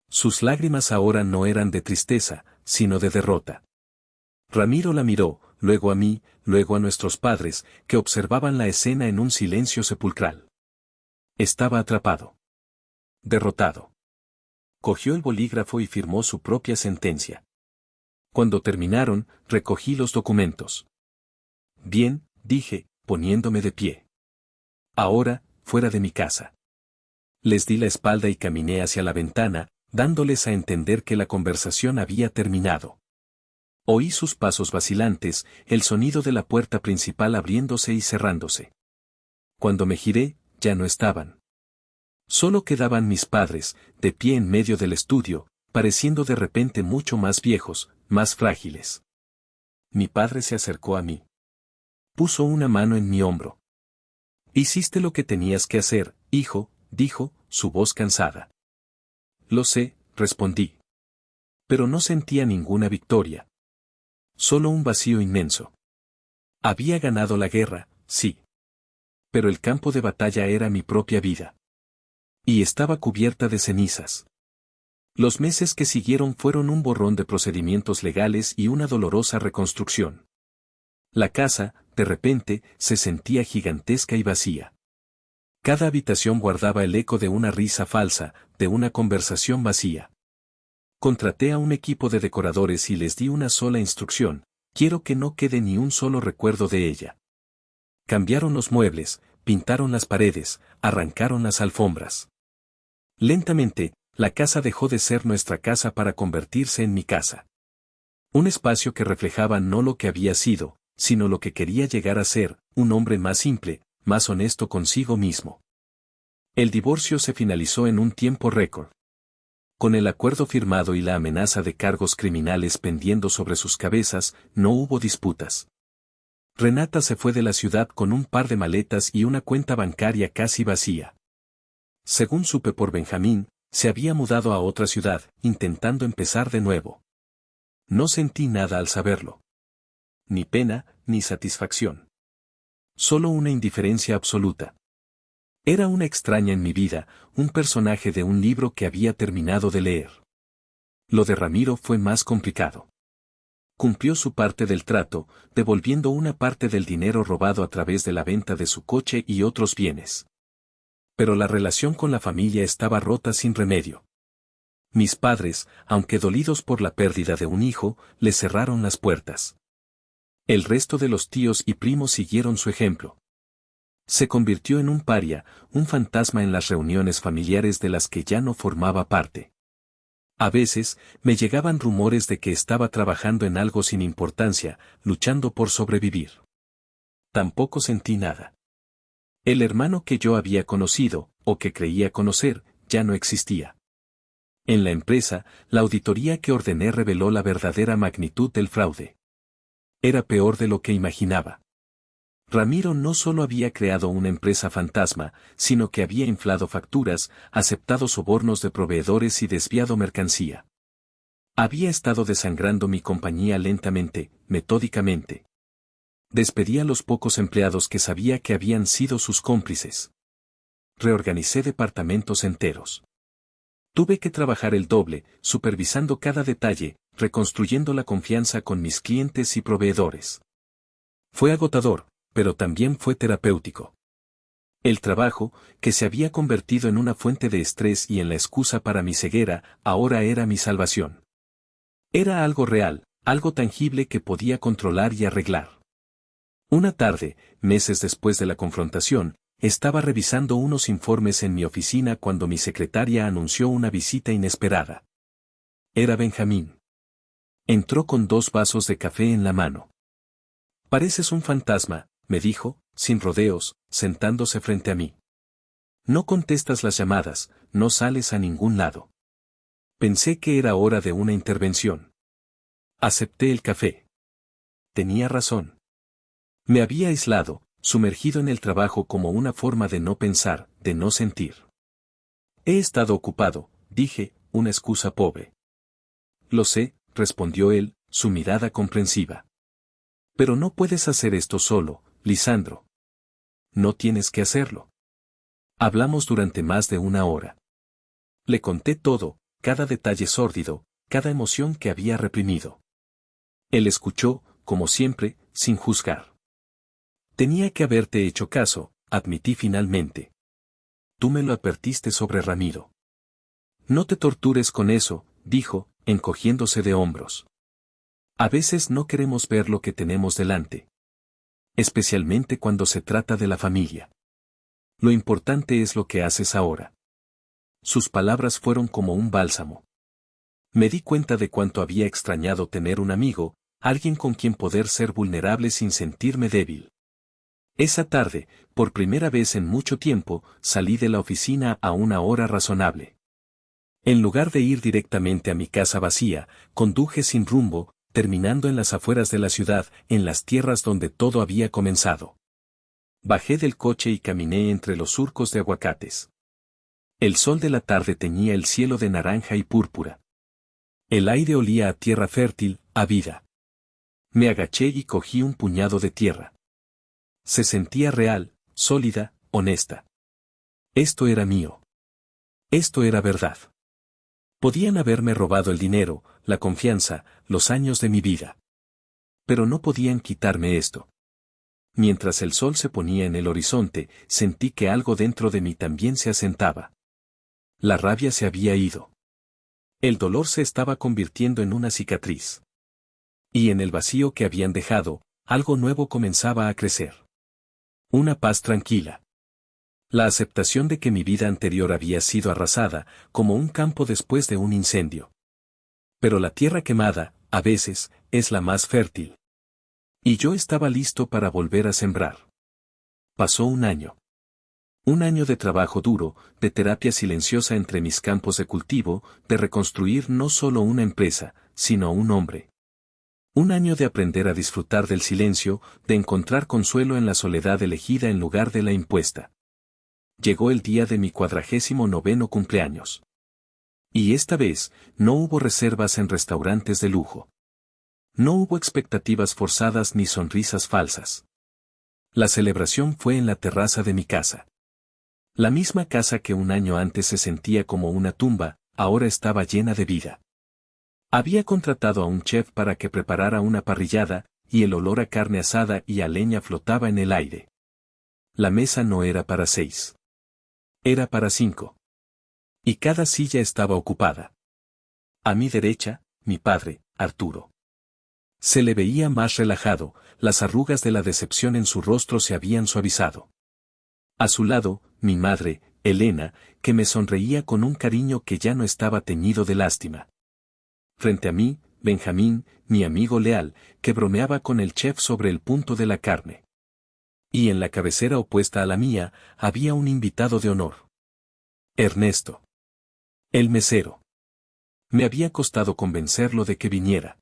Sus lágrimas ahora no eran de tristeza, sino de derrota. Ramiro la miró, luego a mí, luego a nuestros padres, que observaban la escena en un silencio sepulcral. Estaba atrapado. Derrotado. Cogió el bolígrafo y firmó su propia sentencia. Cuando terminaron, recogí los documentos. Bien, dije, poniéndome de pie. Ahora, fuera de mi casa. Les di la espalda y caminé hacia la ventana, dándoles a entender que la conversación había terminado. Oí sus pasos vacilantes, el sonido de la puerta principal abriéndose y cerrándose. Cuando me giré, ya no estaban. Solo quedaban mis padres, de pie en medio del estudio, pareciendo de repente mucho más viejos, más frágiles. Mi padre se acercó a mí. Puso una mano en mi hombro. Hiciste lo que tenías que hacer, hijo, dijo, su voz cansada. Lo sé, respondí. Pero no sentía ninguna victoria. Solo un vacío inmenso. Había ganado la guerra, sí. Pero el campo de batalla era mi propia vida. Y estaba cubierta de cenizas. Los meses que siguieron fueron un borrón de procedimientos legales y una dolorosa reconstrucción. La casa, de repente, se sentía gigantesca y vacía. Cada habitación guardaba el eco de una risa falsa, de una conversación vacía. Contraté a un equipo de decoradores y les di una sola instrucción: quiero que no quede ni un solo recuerdo de ella. Cambiaron los muebles, pintaron las paredes, arrancaron las alfombras. Lentamente, la casa dejó de ser nuestra casa para convertirse en mi casa. Un espacio que reflejaba no lo que había sido, sino lo que quería llegar a ser, un hombre más simple, más honesto consigo mismo. El divorcio se finalizó en un tiempo récord. Con el acuerdo firmado y la amenaza de cargos criminales pendiendo sobre sus cabezas, no hubo disputas. Renata se fue de la ciudad con un par de maletas y una cuenta bancaria casi vacía. Según supe por Benjamín, se había mudado a otra ciudad, intentando empezar de nuevo. No sentí nada al saberlo. Ni pena, ni satisfacción. Solo una indiferencia absoluta. Era una extraña en mi vida, un personaje de un libro que había terminado de leer. Lo de Ramiro fue más complicado. Cumplió su parte del trato, devolviendo una parte del dinero robado a través de la venta de su coche y otros bienes. Pero la relación con la familia estaba rota sin remedio. Mis padres, aunque dolidos por la pérdida de un hijo, le cerraron las puertas. El resto de los tíos y primos siguieron su ejemplo. Se convirtió en un paria, un fantasma en las reuniones familiares de las que ya no formaba parte. A veces, me llegaban rumores de que estaba trabajando en algo sin importancia, luchando por sobrevivir. Tampoco sentí nada. El hermano que yo había conocido, o que creía conocer, ya no existía. En la empresa, la auditoría que ordené reveló la verdadera magnitud del fraude. Era peor de lo que imaginaba. Ramiro no solo había creado una empresa fantasma, sino que había inflado facturas, aceptado sobornos de proveedores y desviado mercancía. Había estado desangrando mi compañía lentamente, metódicamente. Despedí a los pocos empleados que sabía que habían sido sus cómplices. Reorganicé departamentos enteros. Tuve que trabajar el doble, supervisando cada detalle, reconstruyendo la confianza con mis clientes y proveedores. Fue agotador, pero también fue terapéutico. El trabajo, que se había convertido en una fuente de estrés y en la excusa para mi ceguera, ahora era mi salvación. Era algo real, algo tangible que podía controlar y arreglar. Una tarde, meses después de la confrontación, estaba revisando unos informes en mi oficina cuando mi secretaria anunció una visita inesperada. Era Benjamín. Entró con 2 vasos de café en la mano. «Pareces un fantasma», me dijo, sin rodeos, sentándose frente a mí. «No contestas las llamadas, no sales a ningún lado». Pensé que era hora de una intervención. Acepté el café. Tenía razón. Me había aislado, sumergido en el trabajo como una forma de no pensar, de no sentir. «He estado ocupado», dije, una excusa pobre. «Lo sé», respondió él, su mirada comprensiva. «Pero no puedes hacer esto solo, Lisandro. No tienes que hacerlo». Hablamos durante más de 1 hora. Le conté todo, cada detalle sórdido, cada emoción que había reprimido. Él escuchó, como siempre, sin juzgar. «Tenía que haberte hecho caso», admití finalmente. «Tú me lo advertiste sobre Ramiro». «No te tortures con eso», dijo, encogiéndose de hombros. «A veces no queremos ver lo que tenemos delante. Especialmente cuando se trata de la familia. Lo importante es lo que haces ahora». Sus palabras fueron como un bálsamo. Me di cuenta de cuánto había extrañado tener un amigo, alguien con quien poder ser vulnerable sin sentirme débil. Esa tarde, por primera vez en mucho tiempo, salí de la oficina a 1 hora razonable. En lugar de ir directamente a mi casa vacía, conduje sin rumbo, terminando en las afueras de la ciudad, en las tierras donde todo había comenzado. Bajé del coche y caminé entre los surcos de aguacates. El sol de la tarde teñía el cielo de naranja y púrpura. El aire olía a tierra fértil, a vida. Me agaché y cogí un puñado de tierra. Se sentía real, sólida, honesta. Esto era mío. Esto era verdad. Podían haberme robado el dinero, la confianza, los años de mi vida. Pero no podían quitarme esto. Mientras el sol se ponía en el horizonte, sentí que algo dentro de mí también se asentaba. La rabia se había ido. El dolor se estaba convirtiendo en una cicatriz. Y en el vacío que habían dejado, algo nuevo comenzaba a crecer. Una paz tranquila. La aceptación de que mi vida anterior había sido arrasada, como un campo después de un incendio. Pero la tierra quemada, a veces, es la más fértil. Y yo estaba listo para volver a sembrar. Pasó 1 año. 1 año de trabajo duro, de terapia silenciosa entre mis campos de cultivo, de reconstruir no solo una empresa, sino un hombre. 1 año de aprender a disfrutar del silencio, de encontrar consuelo en la soledad elegida en lugar de la impuesta. Llegó el día de mi 49º cumpleaños. Y esta vez, no hubo reservas en restaurantes de lujo. No hubo expectativas forzadas ni sonrisas falsas. La celebración fue en la terraza de mi casa. La misma casa que 1 año antes se sentía como una tumba, ahora estaba llena de vida. Había contratado a un chef para que preparara una parrillada, y el olor a carne asada y a leña flotaba en el aire. La mesa no era para 6. Era para 5. Y cada silla estaba ocupada. A mi derecha, mi padre, Arturo. Se le veía más relajado, las arrugas de la decepción en su rostro se habían suavizado. A su lado, mi madre, Elena, que me sonreía con un cariño que ya no estaba teñido de lástima. Frente a mí, Benjamín, mi amigo leal, que bromeaba con el chef sobre el punto de la carne. Y en la cabecera opuesta a la mía, había un invitado de honor. Ernesto. El mesero. Me había costado convencerlo de que viniera.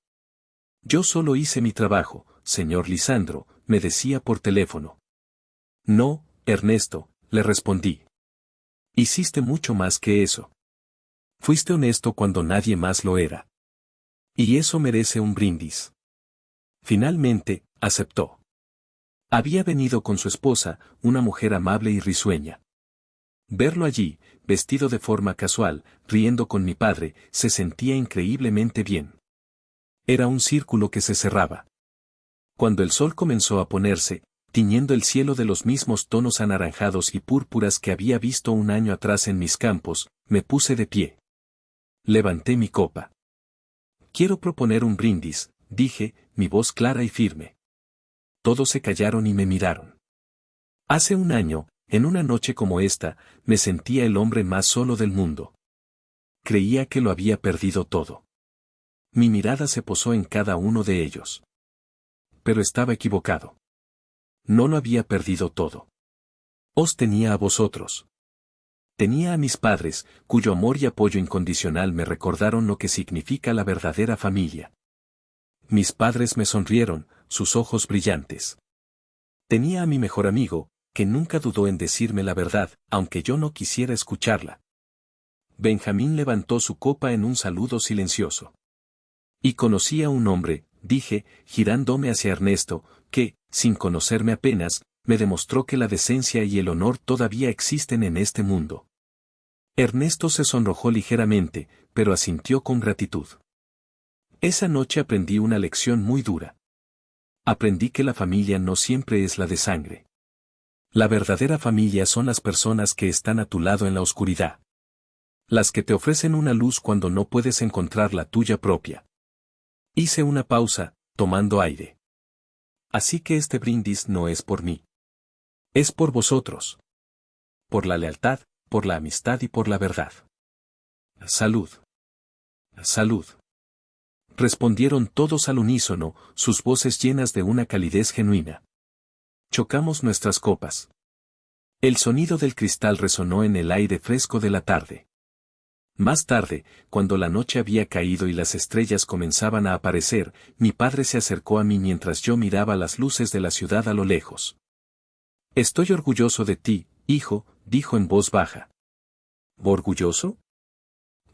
Yo solo hice mi trabajo, señor Lisandro, me decía por teléfono. No, Ernesto, le respondí. Hiciste mucho más que eso. Fuiste honesto cuando nadie más lo era. Y eso merece un brindis. Finalmente, aceptó. Había venido con su esposa, una mujer amable y risueña. Verlo allí, vestido de forma casual, riendo con mi padre, se sentía increíblemente bien. Era un círculo que se cerraba. Cuando el sol comenzó a ponerse, tiñendo el cielo de los mismos tonos anaranjados y púrpuras que había visto un año atrás en mis campos, me puse de pie. Levanté mi copa. Quiero proponer un brindis, dije, mi voz clara y firme. Todos se callaron y me miraron. Hace un año, en una noche como esta, me sentía el hombre más solo del mundo. Creía que lo había perdido todo. Mi mirada se posó en cada uno de ellos. Pero estaba equivocado. No lo había perdido todo. Os tenía a vosotros. Tenía a mis padres, cuyo amor y apoyo incondicional me recordaron lo que significa la verdadera familia. Mis padres me sonrieron, sus ojos brillantes. Tenía a mi mejor amigo, que nunca dudó en decirme la verdad, aunque yo no quisiera escucharla. Benjamín levantó su copa en un saludo silencioso. Y conocí a un hombre, dije, girándome hacia Ernesto, que, sin conocerme apenas, me demostró que la decencia y el honor todavía existen en este mundo. Ernesto se sonrojó ligeramente, pero asintió con gratitud. Esa noche aprendí una lección muy dura. Aprendí que la familia no siempre es la de sangre. La verdadera familia son las personas que están a tu lado en la oscuridad. Las que te ofrecen una luz cuando no puedes encontrar la tuya propia. Hice una pausa, tomando aire. Así que este brindis no es por mí. Es por vosotros. Por la lealtad, por la amistad y por la verdad. Salud. Salud. Respondieron todos al unísono, sus voces llenas de una calidez genuina. Chocamos nuestras copas. El sonido del cristal resonó en el aire fresco de la tarde. Más tarde, cuando la noche había caído y las estrellas comenzaban a aparecer, mi padre se acercó a mí mientras yo miraba las luces de la ciudad a lo lejos. Estoy orgulloso de ti, hijo, dijo en voz baja. ¿Orgulloso?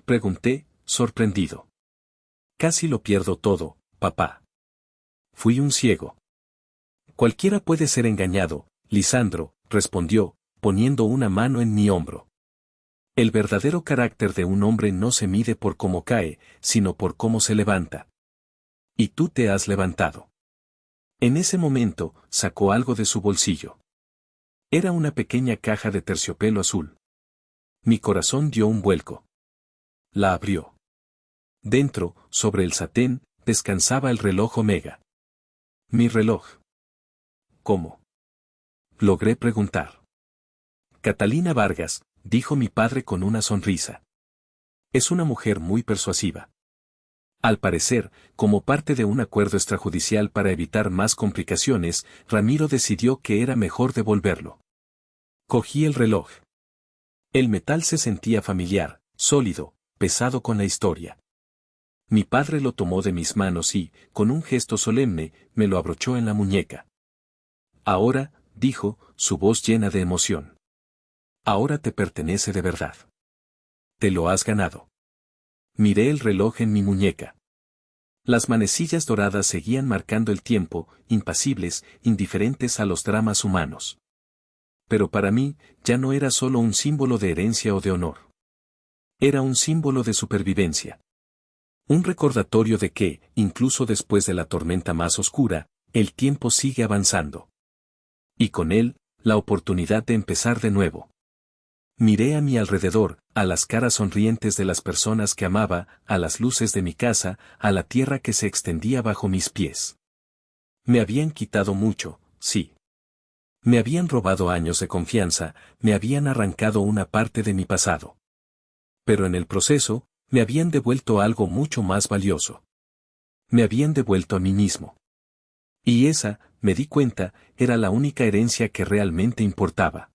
Pregunté, sorprendido. Casi lo pierdo todo, papá. Fui un ciego. Cualquiera puede ser engañado, Lisandro, respondió, poniendo una mano en mi hombro. El verdadero carácter de un hombre no se mide por cómo cae, sino por cómo se levanta. Y tú te has levantado. En ese momento, sacó algo de su bolsillo. Era una pequeña caja de terciopelo azul. Mi corazón dio un vuelco. La abrió. Dentro, sobre el satén, descansaba el reloj Omega. Mi reloj. ¿Cómo? Logré preguntar. Catalina Vargas, dijo mi padre con una sonrisa. Es una mujer muy persuasiva. Al parecer, como parte de un acuerdo extrajudicial para evitar más complicaciones, Ramiro decidió que era mejor devolverlo. Cogí el reloj. El metal se sentía familiar, sólido, pesado con la historia. Mi padre lo tomó de mis manos y, con un gesto solemne, me lo abrochó en la muñeca. Ahora, dijo, su voz llena de emoción. Ahora te pertenece de verdad. Te lo has ganado. Miré el reloj en mi muñeca. Las manecillas doradas seguían marcando el tiempo, impasibles, indiferentes a los dramas humanos. Pero para mí, ya no era solo un símbolo de herencia o de honor. Era un símbolo de supervivencia. Un recordatorio de que, incluso después de la tormenta más oscura, el tiempo sigue avanzando. Y con él, la oportunidad de empezar de nuevo. Miré a mi alrededor, a las caras sonrientes de las personas que amaba, a las luces de mi casa, a la tierra que se extendía bajo mis pies. Me habían quitado mucho, sí. Me habían robado años de confianza, me habían arrancado una parte de mi pasado. Pero en el proceso, me habían devuelto algo mucho más valioso. Me habían devuelto a mí mismo. Y esa, me di cuenta, era la única herencia que realmente importaba.